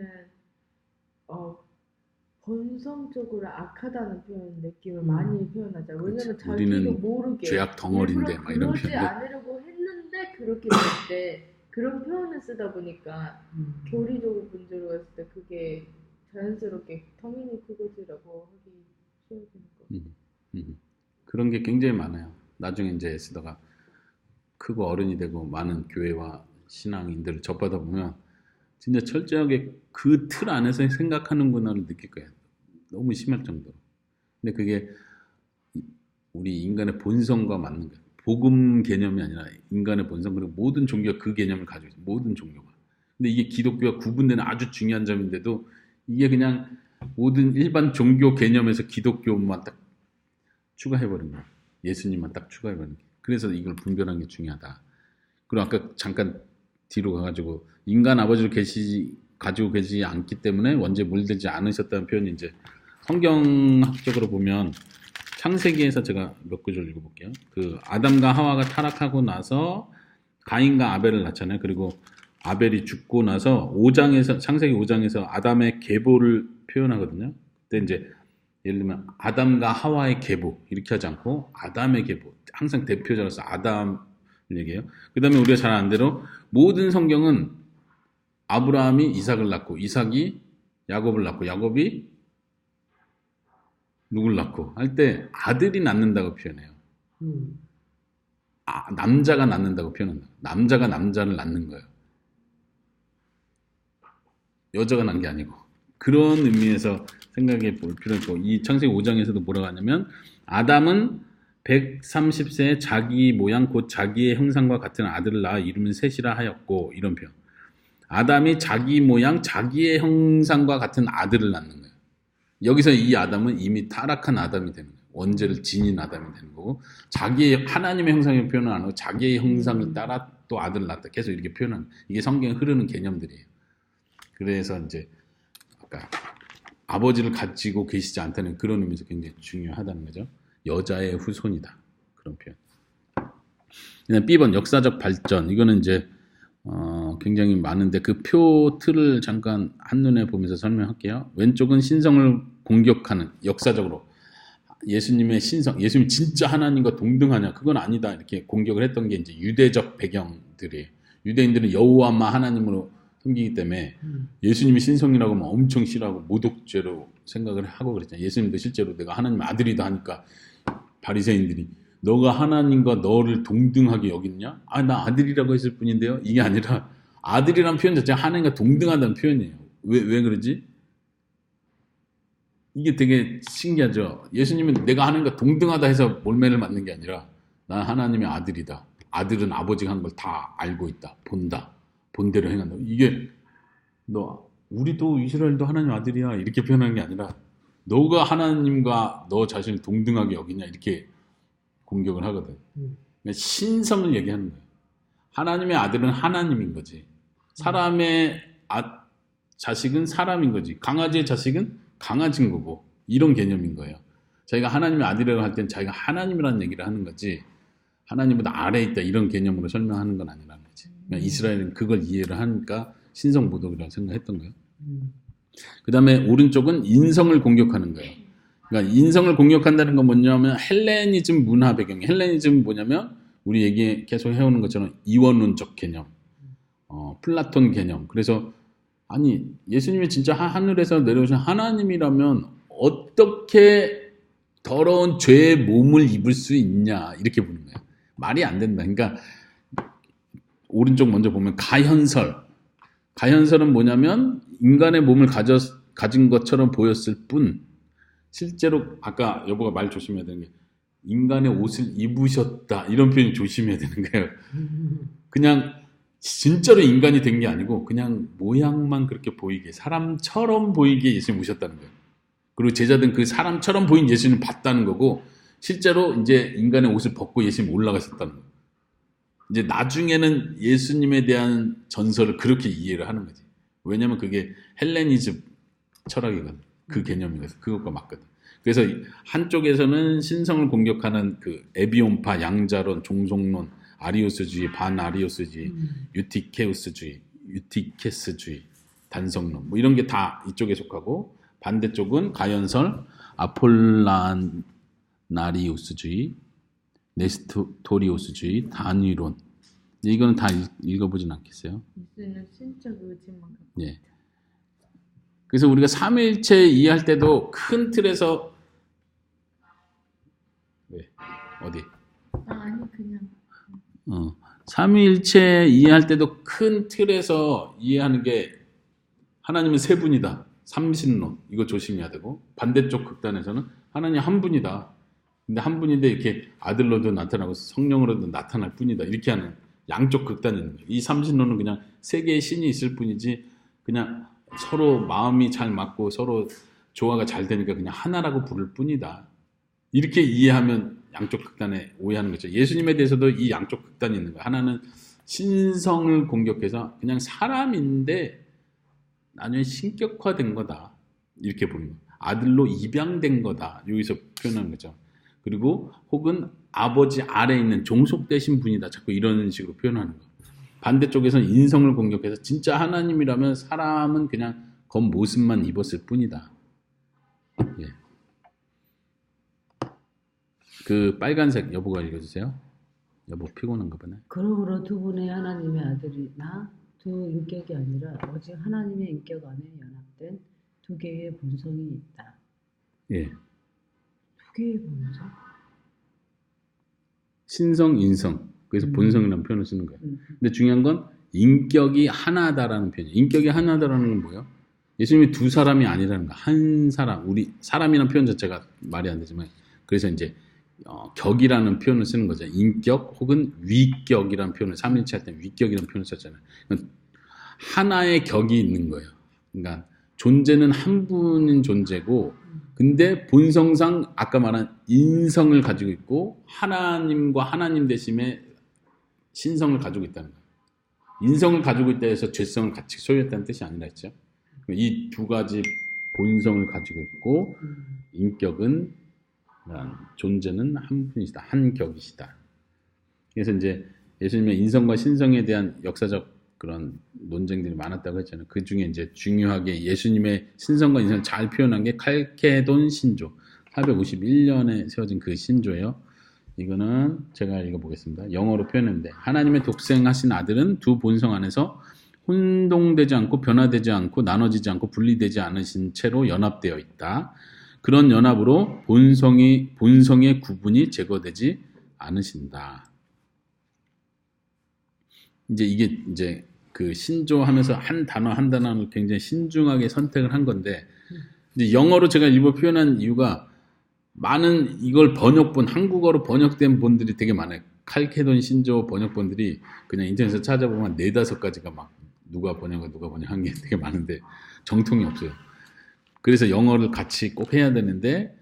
본성적으로 악하다는 표현 느낌을 많이 표현하잖아요. 왜냐면 자기도 우리는 모르게 죄악 덩어리인데 막 이런 그러지 표현. 않으려고 했는데 그렇게 될 때 그런 표현을 쓰다 보니까 교리적으로 문제로 했을 때 그게 자연스럽게 터미니 그거지라고 하기 쉬워지는 거. 그런 게 굉장히 많아요. 나중에 이제 에스더가 크고 어른이 되고 많은 교회와 신앙인들을 접하다 보면 진짜 철저하게 그 틀 안에서 생각하는구나를 느낄 거예요. 너무 심할 정도로. 근데 그게 우리 인간의 본성과 맞는 거예요. 복음 개념이 아니라 인간의 본성, 그리고 모든 종교가 그 개념을 가지고 있어요. 모든 종교가. 근데 이게 기독교가 구분되는 아주 중요한 점인데도 이게 그냥 모든 일반 종교 개념에서 기독교만 딱 추가해버린 거예요. 예수님만 딱 추가해버린 거예요. 그래서 이걸 분별하는 게 중요하다. 그리고 아까 잠깐 뒤로 가가지고 인간 아버지를 가지고 계시지 않기 때문에 원죄에 물들지 않으셨다는 표현이 이제 성경학적으로 보면 창세기에서 제가 몇 구절 읽어볼게요. 그 아담과 하와가 타락하고 나서 가인과 아벨을 낳잖아요. 그리고 아벨이 죽고 나서 창세기 5장에서 아담의 계보를 표현하거든요. 그때 이제 예를 들면 아담과 하와의 계보 이렇게 하지 않고 아담의 계보, 항상 대표자로서 아담을 얘기해요. 그 다음에 우리가 잘 아는 대로 모든 성경은 아브라함이 이삭을 낳고 이삭이 야곱을 낳고 야곱이 누굴 낳고 할 때 아들이 낳는다고 표현해요. 남자가 낳는다고 표현한다. 남자가 남자를 낳는 거예요. 여자가 낳은 게 아니고. 그런 의미에서 생각해 볼 필요가 있고, 이 창세기 5장에서도 뭐라고 하냐면 아담은 130세에 자기 모양 곧 자기의 형상과 같은 아들을 낳아 이름은 셋이라 하였고 이런 표현. 아담이 자기 모양 자기의 형상과 같은 아들을 낳는 거예요. 여기서 이 아담은 이미 타락한 아담이 되는 거예요. 원죄를 지닌 아담이 되는 거고 자기의 하나님의 형상을 표현을 안 하고 자기의 형상을 따라 또 아들을 낳았다. 계속 이렇게 표현하는 이게 성경에 흐르는 개념들이에요. 그래서 이제 아까 아버지를 가지고 계시지 않다는 그런 의미에서 굉장히 중요하다는 거죠. 여자의 후손이다. 그런 표현. 그다음 B번 역사적 발전. 이거는 이제 굉장히 많은데 그 표 틀을 잠깐 한눈에 보면서 설명할게요. 왼쪽은 신성을 공격하는 역사적으로 예수님의 신성, 예수님 진짜 하나님과 동등하냐? 그건 아니다. 이렇게 공격을 했던 게 이제 유대적 배경들이에요. 유대인들은 여호와만 하나님으로 섬기기 때문에 예수님이 신성이라고 하면 엄청 싫어하고 모독죄로 생각을 하고 그랬잖아요. 예수님도 실제로 내가 하나님의 아들이다 하니까 바리새인들이 너가 하나님과 너를 동등하게 여겼냐? 아, 나 아들이라고 했을 뿐인데요. 이게 아니라 아들이란 표현 자체가 하나님과 동등하다는 표현이에요. 왜 그러지? 이게 되게 신기하죠. 예수님은 내가 하나님과 동등하다 해서 몰매를 맞는 게 아니라 난 하나님의 아들이다. 아들은 아버지가 한 걸 다 알고 있다. 본다. 본대로 행한다. 이게 우리도 이스라엘도 하나님 아들이야. 이렇게 표현하는 게 아니라 너가 하나님과 너 자신을 동등하게 여기냐 이렇게 공격을 하거든. 그러니까 신성을 얘기하는 거예요. 하나님의 아들은 하나님인 거지. 사람의 자식은 사람인 거지. 강아지의 자식은 강아지인 거고 이런 개념인 거예요. 자기가 하나님의 아들이라고 할 때는 자기가 하나님이라는 얘기를 하는 거지 하나님보다 아래에 있다 이런 개념으로 설명하는 건 아니라는 거지. 그러니까 이스라엘은 그걸 이해를 하니까 신성모독이라고 생각했던 거예요. 그 다음에 오른쪽은 인성을 공격하는 거예요. 그러니까 인성을 공격한다는 건 뭐냐면 헬레니즘 문화 배경이 헬레니즘은 뭐냐면 우리 얘기 계속 해오는 것처럼 이원론적 개념, 플라톤 개념. 그래서 아니 예수님이 진짜 하늘에서 내려오신 하나님이라면 어떻게 더러운 죄의 몸을 입을 수 있냐 이렇게 보는 거예요. 말이 안 된다. 그러니까 오른쪽 먼저 보면 가현설은 뭐냐면 인간의 몸을 가진 것처럼 보였을 뿐 실제로 아까 여보가 말 조심해야 되는 게 인간의 옷을 입으셨다 이런 표현 조심해야 되는 거예요. 그냥 진짜로 인간이 된 게 아니고 그냥 모양만 그렇게 보이게 사람처럼 보이게 예수님 오셨다는 거예요. 그리고 제자들은 그 사람처럼 보인 예수님을 봤다는 거고 실제로 이제 인간의 옷을 벗고 예수님 올라가셨다는 거예요. 이제 나중에는 예수님에 대한 전설을 그렇게 이해를 하는 거지. 왜냐면 그게 헬레니즘 철학이거든. 그 개념이거든. 그것과 맞거든. 그래서 한쪽에서는 신성을 공격하는 그 에비온파, 양자론, 종속론, 아리오스주의, 반아리오스주의, 유티케스주의, 단성론 뭐 이런 게 다 이쪽에 속하고 반대쪽은 가연설, 아폴라나리오스주의, 네스토리오스주의, 단위론. 이거는 다 읽어보진 않겠어요. 예수는 신적 의지만. 예. 그래서 우리가 삼위일체 이해할 때도 큰 틀에서 어디? 아니 그냥. 삼위일체 이해할 때도 큰 틀에서 이해하는 게 하나님은 세 분이다. 삼신론 이거 조심해야 되고 반대쪽 극단에서는 하나님 한 분이다. 근데 한 분인데 이렇게 아들로도 나타나고 성령으로도 나타날 뿐이다. 이렇게 하는 양쪽 극단이 있는 거예요. 이 삼신론은 그냥 세 개의 신이 있을 뿐이지 그냥 서로 마음이 잘 맞고 서로 조화가 잘 되니까 그냥 하나라고 부를 뿐이다. 이렇게 이해하면 양쪽 극단에 오해하는 거죠. 예수님에 대해서도 이 양쪽 극단이 있는 거예요. 하나는 신성을 공격해서 그냥 사람인데 나중에 신격화된 거다. 이렇게 보는 거예요. 아들로 입양된 거다. 여기서 표현하는 거죠. 그리고 혹은 아버지 아래에 있는 종속되신 분이다. 자꾸 이런 식으로 표현하는 거예요. 반대쪽에서는 인성을 공격해서 진짜 하나님이라면 사람은 그냥 겉모습만 입었을 뿐이다. 예. 그 빨간색 여보가 읽어주세요. 여보 피곤한가 보네. 그러므로 두 분의 하나님의 아들이나 두 인격이 아니라 오직 하나님의 인격 안에 연합된 두 개의 본성이 있다. 예. 두 개의 본성? 신성, 인성. 그래서 본성이라는 표현을 쓰는 거예요. 근데 중요한 건 인격이 하나다라는 표현이에요. 인격이 하나다라는 건 뭐예요? 예수님이 두 사람이 아니라는 거. 한 사람, 우리 사람이라는 표현 자체가 말이 안 되지만 그래서 이제 격이라는 표현을 쓰는 거죠. 인격 혹은 위격이라는 표현을 삼일체 할 때 위격이라는 표현을 썼잖아요. 하나의 격이 있는 거예요. 그러니까 존재는 한 분인 존재고, 근데 본성상 아까 말한 인성을 가지고 있고 하나님과 하나님 되심의 신성을 가지고 있다는 거예요. 인성을 가지고 있다 해서 죄성을 같이 소유했다는 뜻이 아니라 했죠. 이 두 가지 본성을 가지고 있고 인격은 존재는 한 분이시다. 한 격이시다. 그래서 이제 예수님의 인성과 신성에 대한 역사적 그런 논쟁들이 많았다고 했잖아요. 그 중에 이제 중요하게 예수님의 신성과 인성을 잘 표현한 게 칼케돈 신조. 451년에 세워진 그 신조예요. 이거는 제가 읽어보겠습니다. 영어로 표현했는데, 하나님의 독생하신 아들은 두 본성 안에서 혼동되지 않고 변화되지 않고 나눠지지 않고 분리되지 않으신 채로 연합되어 있다. 그런 연합으로 본성의 구분이 제거되지 않으신다. 이제 이게 이제 그 신조하면서 한 단어 한 단어를 굉장히 신중하게 선택을 한 건데, 이제 영어로 제가 일부 표현한 이유가 많은 이걸 한국어로 번역된 본들이 되게 많아요. 칼케돈 신조 번역본들이 그냥 인터넷에서 찾아보면 4-5가지가 막 누가 번역한 게 되게 많은데 정통이 없어요. 그래서 영어를 같이 꼭 해야 되는데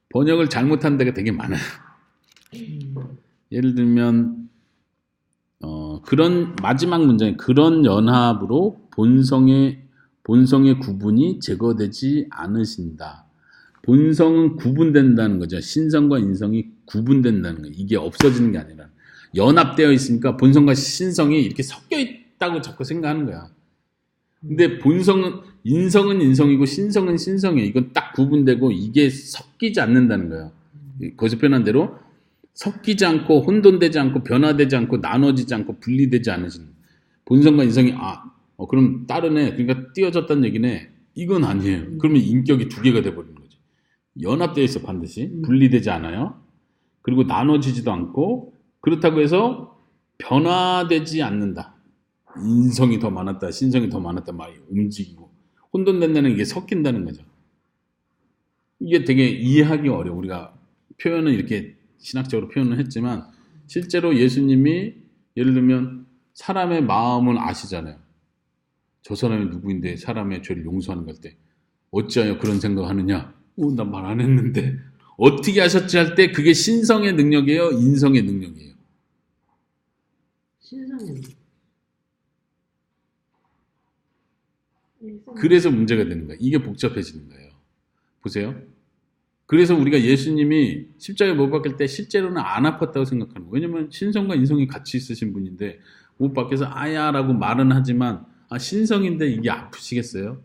번역을 잘못한 데가 되게 많아요. 예를 들면 그런 마지막 문장에 그런 연합으로 본성의 구분이 제거되지 않으신다. 본성은 구분된다는 거죠. 신성과 인성이 구분된다는 거예요. 이게 없어지는 게 아니라 연합되어 있으니까 본성과 신성이 이렇게 섞여 있다고 자꾸 생각하는 거야. 근데 인성은 인성이고 신성은 신성이에요. 이건 딱 구분되고 이게 섞이지 않는다는 거예요. 거기서 표현한 대로 섞이지 않고 혼돈되지 않고 변화되지 않고 나눠지지 않고 분리되지 않으시는 본성과 인성이 그럼 다르네. 그러니까 띄어졌다는 얘기네. 이건 아니에요. 그러면 인격이 2개가 돼버리는 거죠. 연합되어 있어 반드시. 분리되지 않아요. 그리고 나눠지지도 않고 그렇다고 해서 변화되지 않는다. 인성이 더 많았다, 신성이 더 많았다, 막 움직이고 혼돈된다는 이게 섞인다는 거죠. 이게 되게 이해하기 어려워. 우리가 표현은 이렇게 신학적으로 표현을 했지만 실제로 예수님이 예를 들면 사람의 마음을 아시잖아요. 저 사람이 누구인데 사람의 죄를 용서하는 걸 때 어찌하여 그런 생각하느냐? 나 말 안 했는데 어떻게 하셨지 할 때 그게 신성의 능력이에요, 인성의 능력이에요? 신성의 그래서 문제가 되는 거예요. 이게 복잡해지는 거예요. 보세요. 그래서 우리가 예수님이 십자가에 못 박힐 때 실제로는 안 아팠다고 생각하는 거예요. 왜냐면 신성과 인성이 같이 있으신 분인데 못 박혀서 아야라고 말은 하지만 신성인데 이게 아프시겠어요?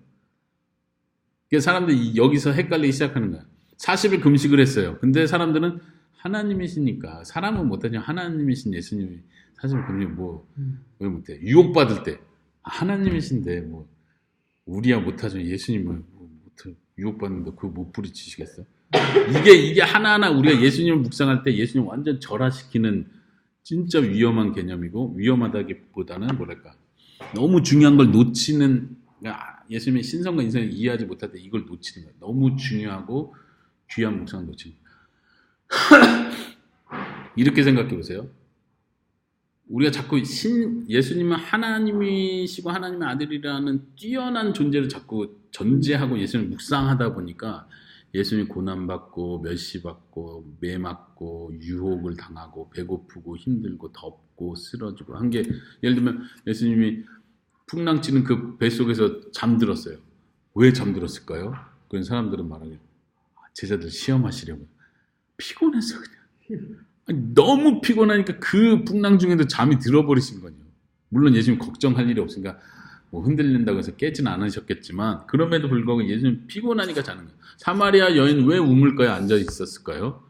그러니까 사람들이 여기서 헷갈리기 시작하는 거야. 40일 금식을 했어요. 근데 사람들은 하나님이시니까 사람은 못하지만 하나님이신 예수님이 40일 금식 왜 못해? 유혹받을 때 하나님이신데 우리야 못하죠. 예수님은 유혹받는데 그거 못 부딪히시겠어? 이게 하나하나 우리가 예수님을 묵상할 때 예수님 완전 절하시키는 진짜 위험한 개념이고, 위험하다기보다는 뭐랄까 너무 중요한 걸 놓치는, 그러니까 예수님의 신성과 인성을 이해하지 못할 때 이걸 놓치는 거예요. 너무 중요하고 귀한 묵상을 놓치는 거예요. 이렇게 생각해 보세요. 우리가 자꾸 예수님은 하나님이시고 하나님의 아들이라는 뛰어난 존재를 자꾸 전제하고 예수님을 묵상하다 보니까 예수님이 고난받고 멸시받고 매맞고 유혹을 당하고 배고프고 힘들고 덥고 쓰러지고 한 게, 예를 들면 예수님이 풍랑치는 그 뱃속에서 잠들었어요. 왜 잠들었을까요? 그런 사람들은 말하길 제자들 시험하시려고 피곤해서 그냥. 너무 피곤하니까 그 풍랑 중에도 잠이 들어버리신 거죠. 물론 예수님 걱정할 일이 없으니까 흔들린다고 해서 깨지는 않으셨겠지만 그럼에도 불구하고 예수님 피곤하니까 자는 거예요. 사마리아 여인 왜 우물가에 앉아 있었을까요?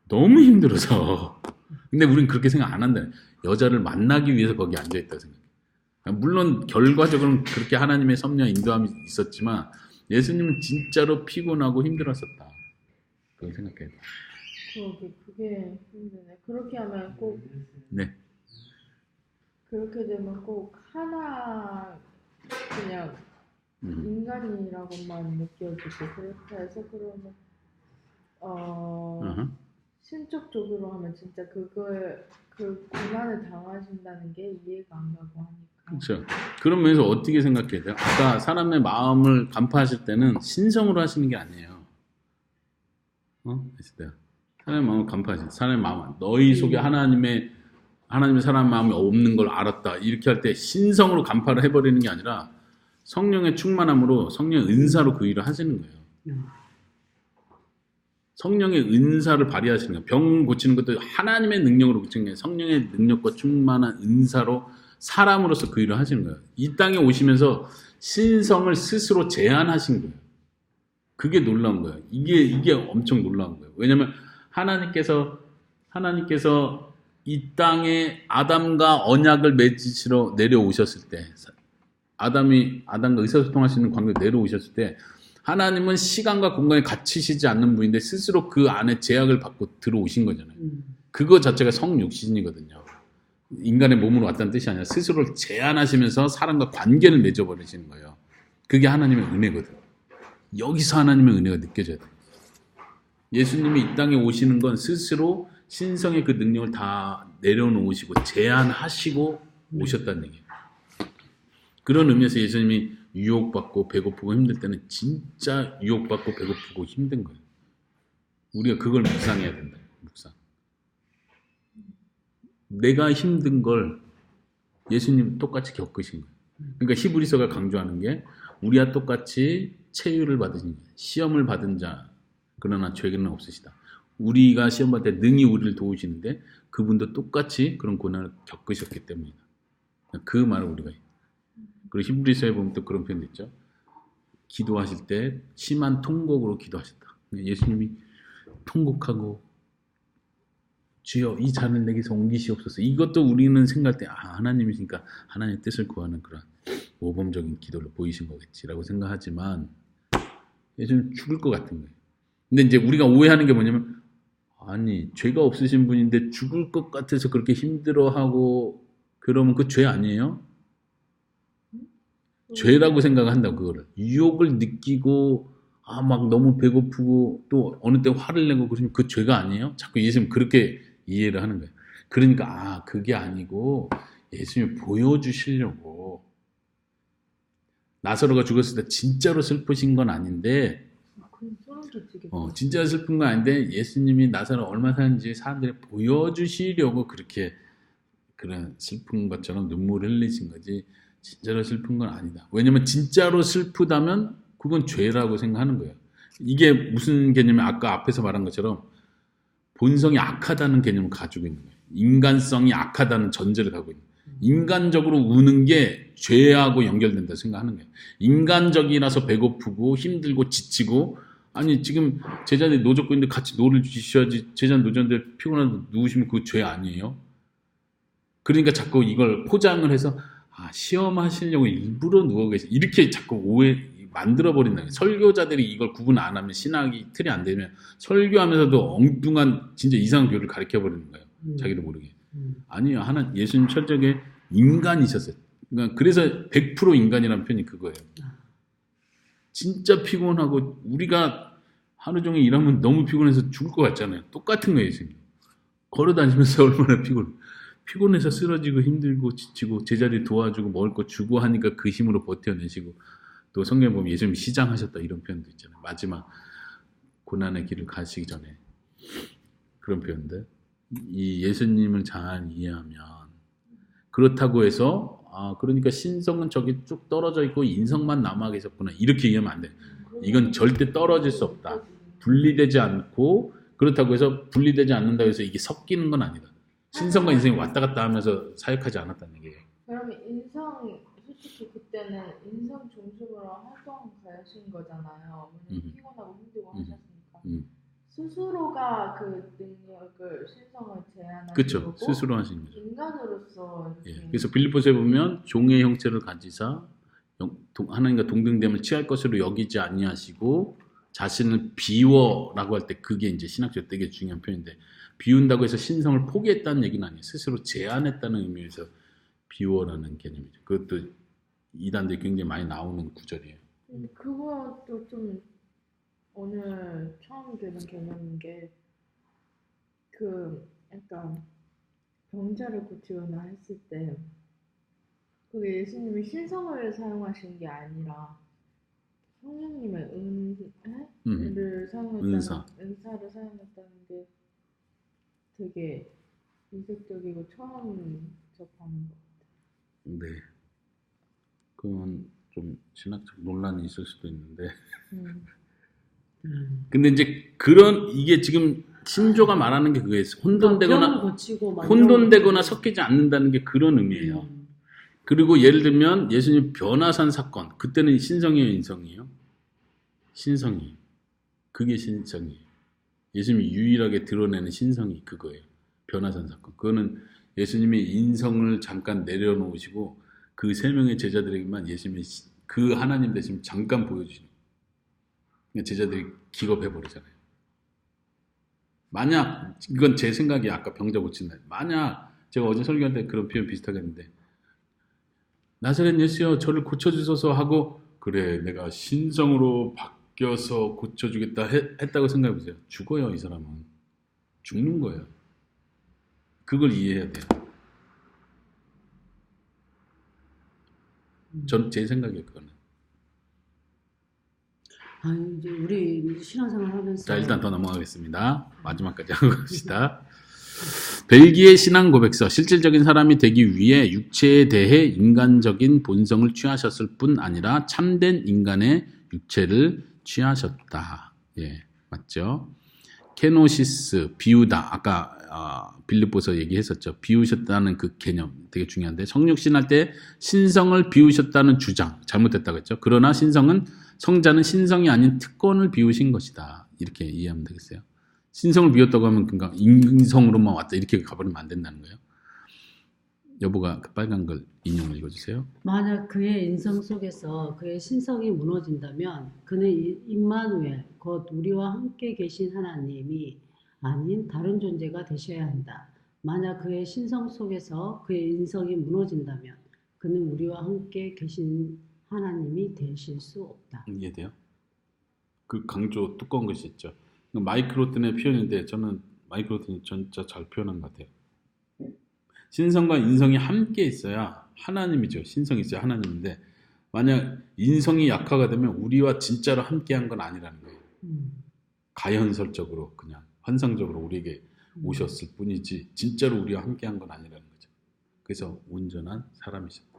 너무 힘들어서. 근데 우린 그렇게 생각 안 한다. 여자를 만나기 위해서 거기 앉아 있다고 생각해요. 물론 결과적으로는 그렇게 하나님의 섭리와 인도함이 있었지만 예수님은 진짜로 피곤하고 힘들었었다. 그렇게 생각해요. 그게 힘드네. 그렇게 하면 꼭 네. 그렇게 되면 꼭 하나 그냥 인간이라고만 느껴지고, 그렇게 해서 그러면 신적적으로 하면 진짜 그걸 그 고난을 당하신다는 게 이해가 안 가고 하니까. 그렇죠. 그런 면에서 어떻게 생각해야 돼요? 아까 사람의 마음을 간파하실 때는 신성으로 하시는 게 아니에요. 했을 사람의 마음을 간파하시는 사람의 마음, 너희 속에 하나님의 사람 마음이 없는 걸 알았다. 이렇게 할 때 신성으로 간파를 해버리는 게 아니라 성령의 충만함으로 성령의 은사로 그 일을 하시는 거예요. 성령의 은사를 발휘하시는 거예요. 병 고치는 것도 하나님의 능력으로 고치는 게 성령의 능력과 충만한 은사로 사람으로서 그 일을 하시는 거예요. 이 땅에 오시면서 신성을 스스로 제한하신 거예요. 그게 놀라운 거예요. 이게 엄청 놀라운 거예요. 왜냐하면 하나님께서 이 땅에 아담과 언약을 맺으시러 내려오셨을 때, 아담과 의사소통할 수 있는 관계로 내려오셨을 때, 하나님은 시간과 공간에 갇히시지 않는 분인데 스스로 그 안에 제약을 받고 들어오신 거잖아요. 그거 자체가 성육신이거든요. 인간의 몸으로 왔다는 뜻이 아니라 스스로를 제한하시면서 사람과 관계를 맺어버리시는 거예요. 그게 하나님의 은혜거든. 여기서 하나님의 은혜가 느껴져야 돼요. 예수님이 이 땅에 오시는 건 스스로 신성의 그 능력을 다 내려놓으시고 제한하시고 오셨다는 얘기예요. 그런 의미에서 예수님이 유혹받고 배고프고 힘들 때는 진짜 유혹받고 배고프고 힘든 거예요. 우리가 그걸 묵상해야 된다. 묵상. 내가 힘든 걸 예수님 똑같이 겪으신 거예요. 그러니까 히브리서가 강조하는 게 우리와 똑같이 체유를 받으신 거예요. 시험을 받은 자 그러나 죄는 없으시다. 우리가 시험 받을 때 능히 우리를 도우시는데 그분도 똑같이 그런 고난을 겪으셨기 때문이다. 그 말을 우리가 해요. 그리고 히브리서에 보면 또 그런 표현도 있죠. 기도하실 때 심한 통곡으로 기도하셨다. 예수님이 통곡하고 주여 이 잔을 내게서 옮기시옵소서. 이것도 우리는 생각할 때 하나님이시니까 하나님의 뜻을 구하는 그런 모범적인 기도를 보이신 거겠지라고 생각하지만 예수님 죽을 것 같은 거예요. 근데 이제 우리가 오해하는 게 뭐냐면 아니 죄가 없으신 분인데 죽을 것 같아서 그렇게 힘들어하고 그러면 그 죄 아니에요? 죄라고 생각한다고 그거를. 유혹을 느끼고 막 너무 배고프고 또 어느 때 화를 내고 그러면 그 죄가 아니에요? 자꾸 예수님 그렇게 이해를 하는 거예요. 그러니까 그게 아니고 예수님이 보여주시려고 나사로가 죽었을 때 진짜로 슬프신 건 아닌데 진짜 슬픈 건 아닌데 예수님이 나사로 얼마 사는지 사람들이 보여주시려고 그렇게 그런 슬픈 것처럼 눈물을 흘리신 거지 진짜로 슬픈 건 아니다. 왜냐면 진짜로 슬프다면 그건 죄라고 생각하는 거예요. 이게 무슨 개념이 아까 앞에서 말한 것처럼 본성이 악하다는 개념을 가지고 있는 거예요. 인간성이 악하다는 전제를 갖고 있는 거예요. 인간적으로 우는 게 죄하고 연결된다고 생각하는 거예요. 인간적이라서 배고프고 힘들고 지치고 아니 지금 제자들이 노젓고 있는데 같이 노를 주셔야지 제자 노젓는데 피곤한데 누우시면 그 죄 아니에요? 그러니까 자꾸 이걸 포장을 해서 시험하시려고 일부러 누워 계시 이렇게 자꾸 오해 만들어버린다. 거예요. 설교자들이 이걸 구분 안 하면 신학이 틀이 안 되면 설교하면서도 엉뚱한 진짜 이상한 교를 가르쳐버리는 거예요. 자기도 모르게. 아니요. 예수님 철저하게 인간이셨어요. 그러니까 그래서 100% 인간이라는 표현이 그거예요. 진짜 피곤하고 우리가 하루 종일 일하면 너무 피곤해서 죽을 것 같잖아요. 똑같은 거예요. 예수님. 걸어다니면서 얼마나 피곤해서 쓰러지고 힘들고 지치고 제자리 도와주고 먹을 거 주고 하니까 그 힘으로 버텨내시고 또 성경에 보면 예수님이 시장하셨다 이런 표현도 있잖아요. 마지막 고난의 길을 가시기 전에 그런 표현들. 이 예수님을 잘 이해하면 그렇다고 해서 그러니까 신성은 저기 쭉 떨어져 있고 인성만 남아 계셨구나 이렇게 이해하면 안 돼. 이건 절대 떨어질 수 없다. 분리되지 않고 그렇다고 해서 분리되지 않는다고 해서 이게 섞이는 건 아니다. 신성과 인성이 왔다 갔다 하면서 사역하지 않았다는 얘기예요. 그러면 솔직히 그때는 인성 중심으로 활동하신 거잖아요. 피곤하고 힘들고 하셨으니까. 스스로가 그 능력을 신성을 제한하는 그쵸. 거고 스스로 하신 거죠. 인간으로서 그래서 빌립보서에 보면 종의 형체를 가지사 하나님과 동등됨을 취할 것으로 여기지 아니하시고 자신을 비워라고 할 때 그게 이제 신학적으로 되게 중요한 표현인데 비운다고 해서 신성을 포기했다는 얘기는 아니에요. 스스로 제한했다는 의미에서 비워라는 개념이죠. 그것도 이단들이 굉장히 많이 나오는 구절이에요. 그것도 좀 오늘 처음 들은 개념인 게 그 약간 병자를 고치거나 했을 때 그게 예수님이 신성을 사용하신 게 아니라 성령님의 은혜를 사용했다는 은사. 은사를 사용했다는 게 되게 이색적이고 처음 접하는 것 네. 그건 좀 신학적 논란이 있을 수도 있는데. 같아요. 근데 이제 그런 이게 지금 신조가 말하는 게 그거예요. 혼돈되거나 고치고 혼돈되거나 섞이지 않는다는 게 그런 의미예요. 그리고 예를 들면 예수님 변화산 사건, 그때는 신성이에요, 인성이에요? 신성이. 그게 신성이에요. 예수님이 유일하게 드러내는 신성이 그거예요. 변화산 사건. 그거는 예수님이 인성을 잠깐 내려놓으시고 그 세 명의 제자들에게만 예수님이 그 하나님 되심 잠깐 보여주시는 거예요. 제자들이 기겁해버리잖아요. 만약 이건 제 생각이 아까 병자 고친다. 만약 제가 어제 설교할 때 그런 표현 비슷하게 했는데 나사렛 예수여 저를 고쳐주소서 하고 그래 내가 신성으로 바뀌어서 고쳐주겠다 했다고 생각해보세요. 죽어요. 이 사람은. 죽는 거예요. 그걸 이해해야 돼요. 전 제 생각이에요. 그거는. 이제 우리 신앙생활 하면서 자 일단 더 넘어가겠습니다. 마지막까지 하고 갑시다. 벨기에 신앙 고백서. 실질적인 사람이 되기 위해 육체에 대해 인간적인 본성을 취하셨을 뿐 아니라 참된 인간의 육체를 취하셨다. 예, 맞죠? 케노시스, 비우다. 아까 빌립보서 얘기했었죠. 비우셨다는 그 개념 되게 중요한데 성육신할 때 신성을 비우셨다는 주장 잘못됐다고 했죠. 그러나 성자는 신성이 아닌 특권을 비우신 것이다. 이렇게 이해하면 되겠어요. 신성을 비웠다고 하면 그러니까 인성으로만 왔다 이렇게 가버리면 안 된다는 거예요. 여보가 그 빨간 걸 인용을 읽어주세요. 만약 그의 인성 속에서 그의 신성이 무너진다면 그는 임마누엘 곧 우리와 함께 계신 하나님이 아닌 다른 존재가 되셔야 한다. 만약 그의 신성 속에서 그의 인성이 무너진다면 그는 우리와 함께 계신 하나님이 되실 수 없다. 이해돼요? 그 강조 두꺼운 것이 있죠. 마이크로튼의 표현인데 저는 마이크로튼이 진짜 잘 표현한 것 같아요. 신성과 인성이 함께 있어야 하나님이죠. 신성이 있어야 하나님인데 만약 인성이 약화가 되면 우리와 진짜로 함께한 건 아니라는 거예요. 가현설적으로 그냥 환상적으로 우리에게 오셨을 뿐이지 진짜로 우리와 함께한 건 아니라는 거죠. 그래서 온전한 사람이셨다.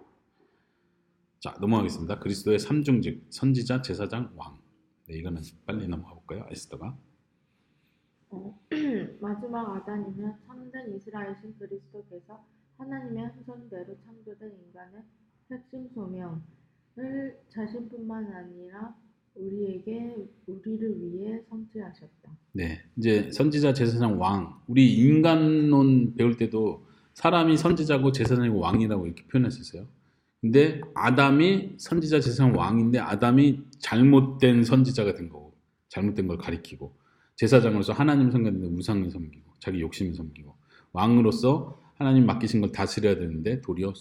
자 넘어가겠습니다. 그리스도의 삼중직 선지자, 제사장, 왕. 네, 이거는 빨리 넘어가 볼까요? 에스더가. 마지막 아담이면 참된 이스라엘신 그리스도께서 하나님의 후손대로 창조된 인간의 핵심 소명을 자신뿐만 아니라 우리를 위해 성취하셨다. 네, 이제 선지자, 제사장, 왕. 우리 인간론 배울 때도 사람이 선지자고 제사장이고 왕이라고 이렇게 표현했었어요. 근데 아담이 선지자, 제사장, 왕인데 아담이 잘못된 선지자가 된 거고 잘못된 걸 가리키고 제사장으로서 하나님 섬겼는데 우상을 섬기고 자기 욕심을 섬기고 왕으로서 하나님 맡기신 걸 다스려야 되는데 도리어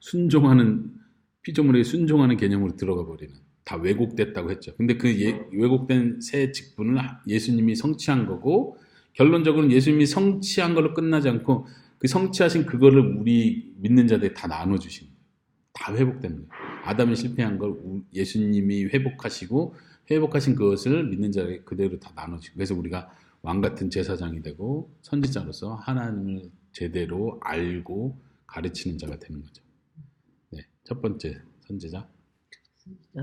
순종하는 피조물에게 순종하는 개념으로 들어가 버리는 다 왜곡됐다고 했죠. 근데 그 왜곡된 새 직분을 예수님이 성취한 거고 결론적으로는 예수님이 성취한 걸로 끝나지 않고 그 성취하신 그거를 우리 믿는 자들이 다 나눠주신 거예요. 다 회복되는 거예요. 아담이 실패한 걸 예수님이 회복하시고 회복하신 그것을 믿는 자에게 그대로 다 나눠주고 그래서 우리가 왕 같은 제사장이 되고 선지자로서 하나님을 제대로 알고 가르치는 자가 되는 거죠. 네, 첫 번째 선지자.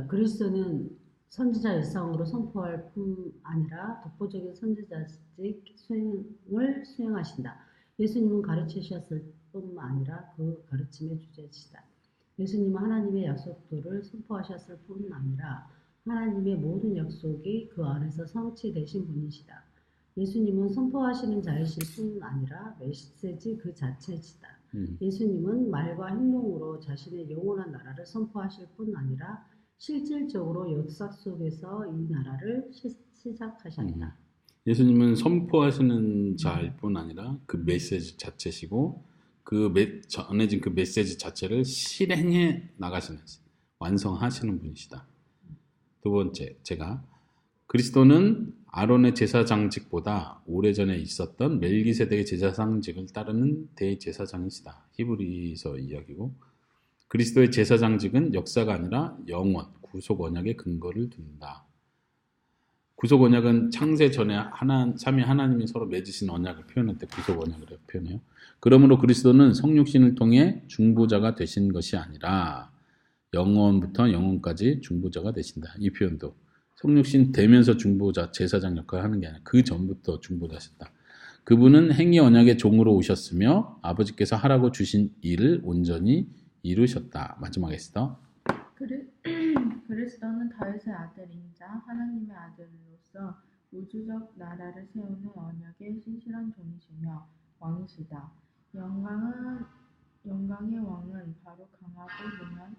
그리스도는 선지자 일상으로 선포할 뿐 아니라 독보적인 선지자직 수행을 수행하신다. 예수님은 가르치셨을 뿐 아니라 그 가르침의 주제시다. 예수님은 하나님의 약속들을 선포하셨을 뿐 아니라 하나님의 모든 약속이 그 안에서 성취되신 분이시다. 예수님은 선포하시는 자이실 뿐 아니라 메시지 그 자체시다. 예수님은 말과 행동으로 자신의 영원한 나라를 선포하실 뿐 아니라 실질적으로 역사 속에서 이 나라를 시작하셨다. 예수님은 선포하시는 자일 뿐 아니라 그 메시지 자체시고 전해진 그 메시지 자체를 실행해 나가시는 완성하시는 분이시다. 두 번째, 제가 그리스도는 아론의 제사장직보다 오래전에 있었던 멜기세덱의 제사장직을 따르는 대제사장이시다. 히브리서 이야기고 그리스도의 제사장직은 역사가 아니라 영원, 구속 언약의 근거를 둔다. 구속 언약은 창세 전에 삼위 하나님이 서로 맺으신 언약을 표현할 때 구속 언약을 표현해요. 그러므로 그리스도는 성육신을 통해 중보자가 되신 것이 아니라 영원부터 영원까지 중보자가 되신다. 이 표현도 성육신 되면서 중보자, 제사장 역할을 하는 게 아니라 그 전부터 중보자셨다. 그분은 행위 언약의 종으로 오셨으며 아버지께서 하라고 주신 일을 온전히 이루셨다. 마지막에 있어. 그리스도는 다윗의 아들인자 하나님의 아들로서 우주적 나라를 세우는 언약의 신실한 종이시며 왕이시다. 영광의 왕은 바로 강하고 능한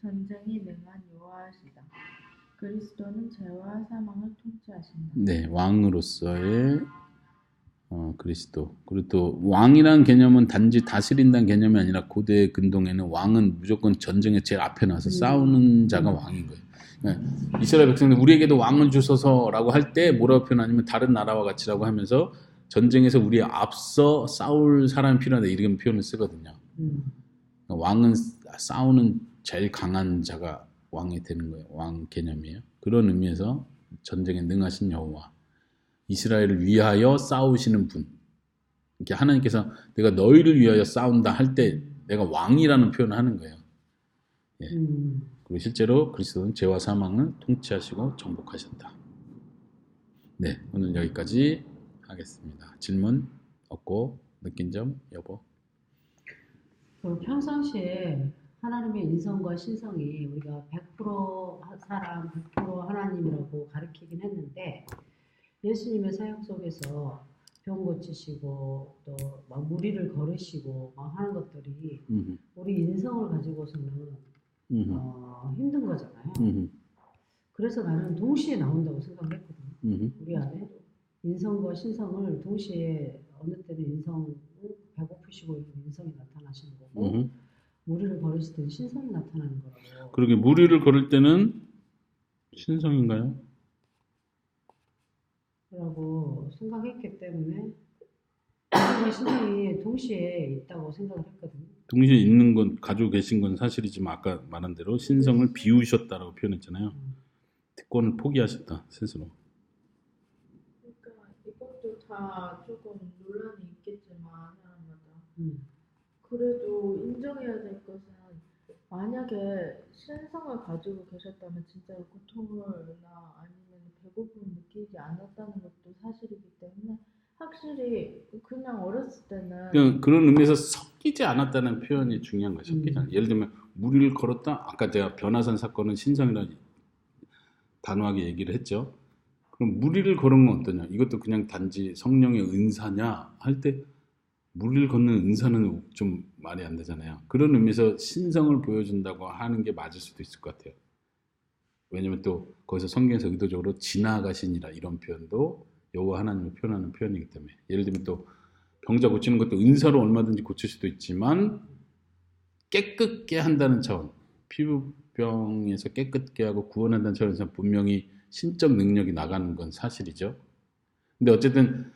전쟁이 능한 여호와시다. 그리스도는 죄와 사망을 통치하신다. 네, 왕으로서의 그리스도. 그리고 또 왕이라는 개념은 단지 다스린다는 개념이 아니라 고대 근동에는 왕은 무조건 전쟁에 제일 앞에 나서 싸우는 자가 왕인 거예요. 그러니까 이스라엘 백성들 우리에게도 왕을 주소서라고 할 때 뭐라고 표현하냐면 다른 나라와 같이라고 하면서 전쟁에서 우리에 앞서 싸울 사람이 필요하다 이런 표현을 쓰거든요. 그러니까 왕은 싸우는 제일 강한 자가 왕이 되는 거예요. 왕 개념이에요. 그런 의미에서 전쟁에 능하신 여호와, 이스라엘을 위하여 싸우시는 분. 이렇게 하나님께서 내가 너희를 위하여 싸운다 할 때 내가 왕이라는 표현을 하는 거예요. 예. 그리고 실제로 그리스도는 죄와 사망을 통치하시고 정복하셨다. 네, 오늘 여기까지 하겠습니다. 질문 없고 느낀 점 여보? 평상시에 하나님의 인성과 신성이 우리가 100% 사람, 100% 하나님이라고 가르치긴 했는데 예수님의 사역 속에서 병 고치시고 또 막 무리를 걸으시고 막 하는 것들이 우리 인성을 가지고서는 힘든 거잖아요. 그래서 나는 동시에 나온다고 생각했거든요. 우리 안에 인성과 신성을 동시에 어느 때는 인성을 배고프시고 인성이 나타나시는 거고 무리를 걸으실 때는 신성이 나타나는 거라고. 그러게 무리를 걸을 때는 신성인가요? 라고 생각했기 때문에 인성과 신성이 동시에 있다고 생각을 했거든요. 동시에 있는 건 가지고 계신 건 사실이지만 아까 말한 대로 신성을 비우셨다라고 표현했잖아요. 특권을 포기하셨다 스스로. 그러니까 이것도 다 조금 논란이 있겠지만 사람마다 그래도 인정해야 될 것은 만약에 신성을 가지고 계셨다면 진짜로 고통을나 아니면 배고픔을 느끼지 않았다는 것도 사실이기 때문에 확실히 그냥 어렸을 때는 그런 의미에서 섞이지 않았다는 표현이 중요한 거예요. 섞이지 않았다. 예를 들면 무리를 걸었다. 아까 제가 변화산 사건은 신성이라 단호하게 얘기를 했죠. 그럼 무리를 걸은 건 어떠냐? 이것도 그냥 단지 성령의 은사냐 할 때 무리를 걷는 은사는 좀 말이 안 되잖아요. 그런 의미에서 신성을 보여준다고 하는 게 맞을 수도 있을 것 같아요. 왜냐면 또 거기서 성경에서 의도적으로 지나가시니라 이런 표현도 여호와 하나님을 표현하는 표현이기 때문에 예를 들면 또 병자 고치는 것도 은사로 얼마든지 고칠 수도 있지만 깨끗게 한다는 차원, 피부병에서 깨끗게 하고 구원한다는 차원에서 분명히 신적 능력이 나가는 건 사실이죠. 근데 어쨌든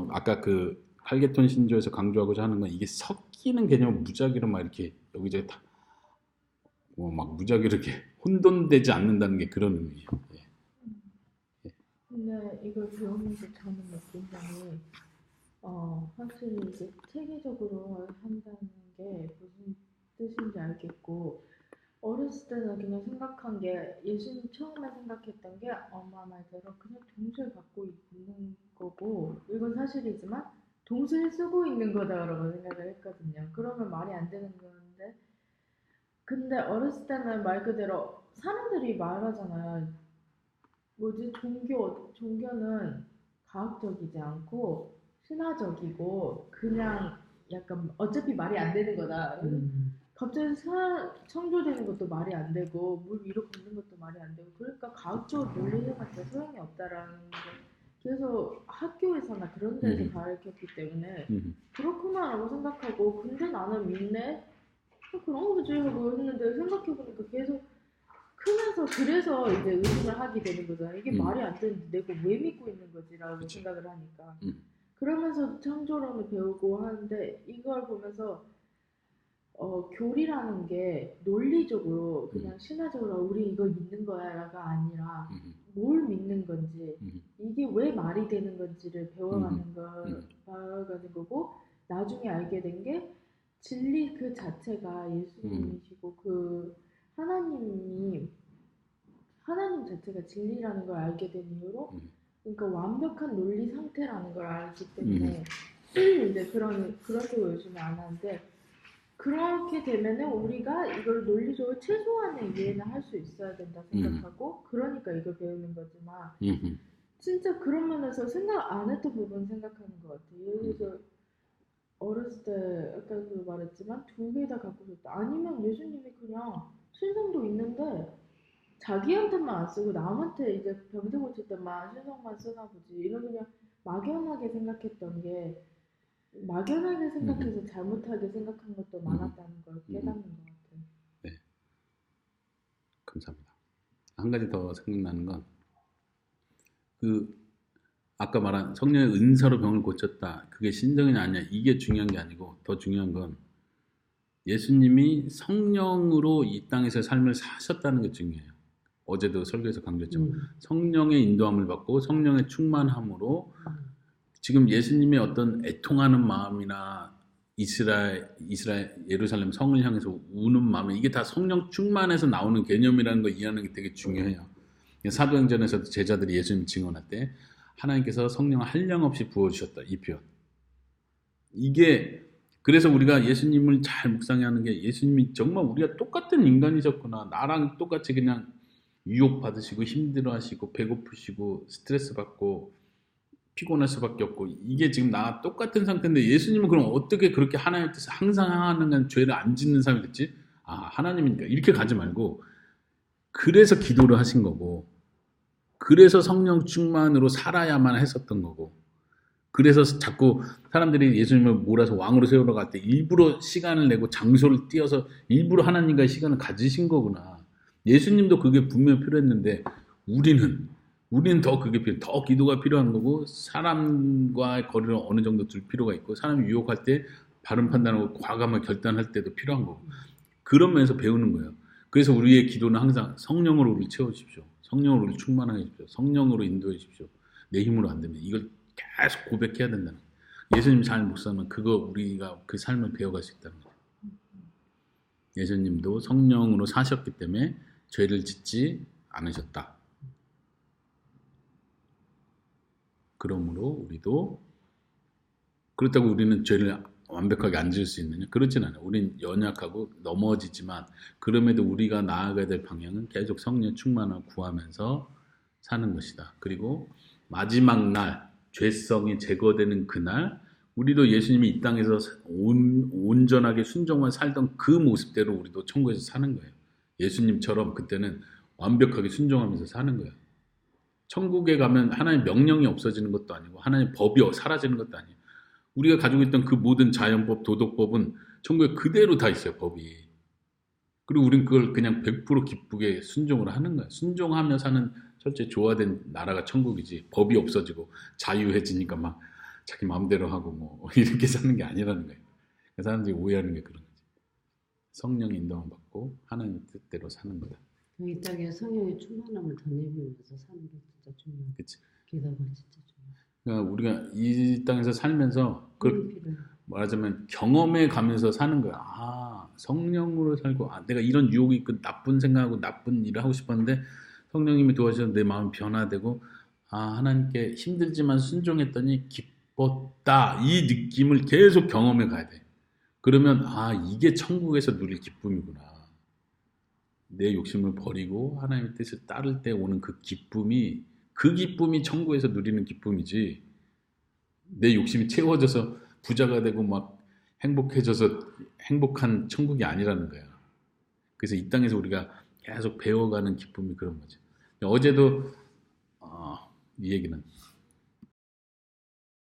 아까 그 할게톤 신조에서 강조하고자 하는 건 이게 섞이는 개념은 무작위로 막 이렇게 여기저기 다 막 무작위로 이렇게 혼돈되지 않는다는 게 그런 의미예요. 예. 근데 이걸 배우면서 저는 느낀 점이 확실히 이제 체계적으로 한다는 게 무슨 뜻인지 알겠고 어렸을 때는 그냥 생각한 게 예수님 처음에 생각했던 게 엄마 말대로 그냥 동시에 갖고 있는 거고 이건 사실이지만 동시에 쓰고 있는 거다라고 생각을 했거든요. 그러면 말이 안 되는 건데 근데 어렸을 때는 말 그대로 사람들이 말하잖아요. 뭐지 종교는 과학적이지 않고 신화적이고 그냥 약간 어차피 말이 안 되는 거다. 갑자기 창조되는 것도 말이 안 되고 물 위로 걷는 것도 말이 안 되고 그러니까 과학적으로 논리해봤자 소용이 없다라는 게 계속 학교에서나 그런 데서 가르쳤기 때문에 그렇구나라고 생각하고 근데 나는 믿네? 그런 거지 하고 했는데 생각해보니까 계속 크면서 그래서 이제 의심을 하게 되는 거잖아. 이게 음. 말이 안 되는데 내가 왜 믿고 있는 거지라고 그치. 생각을 하니까. 음. 그러면서 창조론을 배우고 하는데 이걸 보면서 교리라는 게 논리적으로 그냥 신화적으로 우리 이거 믿는 거야가 아니라 뭘 믿는 건지 이게 왜 말이 되는 건지를 배워가는 거고 나중에 알게 된 게 진리 그 자체가 예수님이시고 그 하나님 자체가 진리라는 걸 알게 된 이후로 그러니까 완벽한 논리 상태라는 걸 알기 때문에 이제 그런 쪽으로 요즘에 안 하는데 그렇게 되면은 우리가 이걸 논리적으로 최소한의 이해는 할 수 있어야 된다 생각하고 그러니까 이걸 배우는 거지만 진짜 그런 면에서 생각 안 했던 부분 생각하는 것 같아요. 예를 들어서 어렸을 때 아까도 말했지만 두 개 다 갖고 싶다. 아니면 예수님이 그냥 신성도 있는데 자기한테만 안 쓰고 남한테 이제 병세 고칠 때만 신성만 쓰나 보지. 이런 그냥 막연하게 생각했던 게 막연하게 생각해서 잘못하게 생각한 것도 많았다는 걸 깨닫는 것 같아요. 네, 감사합니다. 한 가지 더 생각나는 건 아까 말한 성령의 은사로 병을 고쳤다. 그게 신정이냐 아니냐 이게 중요한 게 아니고 더 중요한 건 예수님이 성령으로 이 땅에서 삶을 사셨다는 게 중요해요. 어제도 설교에서 강조했지만 성령의 인도함을 받고 성령의 충만함으로 지금 예수님의 어떤 애통하는 마음이나 이스라엘 예루살렘 성을 향해서 우는 마음 이게 다 성령 충만해서 나오는 개념이라는 걸 이해하는 게 되게 중요해요. 사도행전에서도 제자들이 예수님 증언할 때 하나님께서 성령을 한량없이 부어주셨다. 이 표현. 이게 그래서 우리가 예수님을 잘 묵상하는 게 예수님이 정말 우리가 똑같은 인간이셨구나. 나랑 똑같이 그냥 유혹받으시고 힘들어하시고 배고프시고 스트레스 받고 피곤할 수밖에 없고 이게 지금 나와 똑같은 상태인데 예수님은 그럼 어떻게 그렇게 하나님의 뜻을 항상 하는 죄를 안 짓는 사람이 됐지? 하나님이니까 이렇게 가지 말고 그래서 기도를 하신 거고 그래서 성령 충만으로 살아야만 했었던 거고 그래서 자꾸 사람들이 예수님을 몰아서 왕으로 세우러 갈 때 일부러 시간을 내고 장소를 띄어서 일부러 하나님과의 시간을 가지신 거구나. 예수님도 그게 분명히 필요했는데 우리는 더 그게 더 기도가 필요한 거고 사람과의 거리를 어느 정도 둘 필요가 있고 사람이 유혹할 때 바른 판단하고 과감하게 결단할 때도 필요한 거고 그런 면에서 배우는 거예요. 그래서 우리의 기도는 항상 성령으로 우리를 채워주십시오. 성령으로 우리를 충만하게 해주십시오. 성령으로 인도해 주십시오. 내 힘으로 안 됩니다. 이걸 계속 고백해야 된다는 거예요. 예수님 잘 묵상하면 그거 우리가 그 삶을 배워갈 수 있다는 거예요. 예수님도 성령으로 사셨기 때문에 죄를 짓지 않으셨다. 그러므로 우리도 그렇다고 우리는 죄를 완벽하게 안 지을 수 있느냐? 그렇진 않아요. 우린 연약하고 넘어지지만 그럼에도 우리가 나아가야 될 방향은 계속 성령 충만을 구하면서 사는 것이다. 그리고 마지막 날 죄성이 제거되는 그날 우리도 예수님이 이 땅에서 온전하게 순종만 살던 그 모습대로 우리도 천국에서 사는 거예요. 예수님처럼 그때는 완벽하게 순종하면서 사는 거예요. 천국에 가면 하나님의 명령이 없어지는 것도 아니고 하나님의 법이 사라지는 것도 아니에요. 우리가 가지고 있던 그 모든 자연법, 도덕법은 천국에 그대로 다 있어요, 법이. 그리고 우린 그걸 그냥 100% 기쁘게 순종을 하는 거예요. 순종하며 사는 철저히 조화된 나라가 천국이지 법이 없어지고 자유해지니까 막 자기 마음대로 하고 뭐 이렇게 사는 게 아니라는 거예요. 사람들이 오해하는 게 그런 거지. 성령의 인도함을 받고 하나님의 뜻대로 사는 거다. 이 땅에 성령의 충만함을 더 내비면서 사는 게 진짜 중요해요. 그치. 기도가 진짜 중요해요. 그러니까 우리가 이 땅에서 살면서 그걸 말하자면 경험해 가면서 사는 거야. 성령으로 살고 내가 이런 유혹이 있고 나쁜 생각하고 나쁜 일을 하고 싶었는데 성령님이 도와주셔서 내 마음이 변화되고 하나님께 힘들지만 순종했더니 기뻤다. 이 느낌을 계속 경험해 가야 돼. 그러면 이게 천국에서 누릴 기쁨이구나. 내 욕심을 버리고 하나님의 뜻을 따를 때 오는 그 기쁨이 천국에서 누리는 기쁨이지 내 욕심이 채워져서 부자가 되고 막 행복해져서 행복한 천국이 아니라는 거야. 그래서 이 땅에서 우리가 계속 배워가는 기쁨이 그런 거지. 어제도 이 얘기는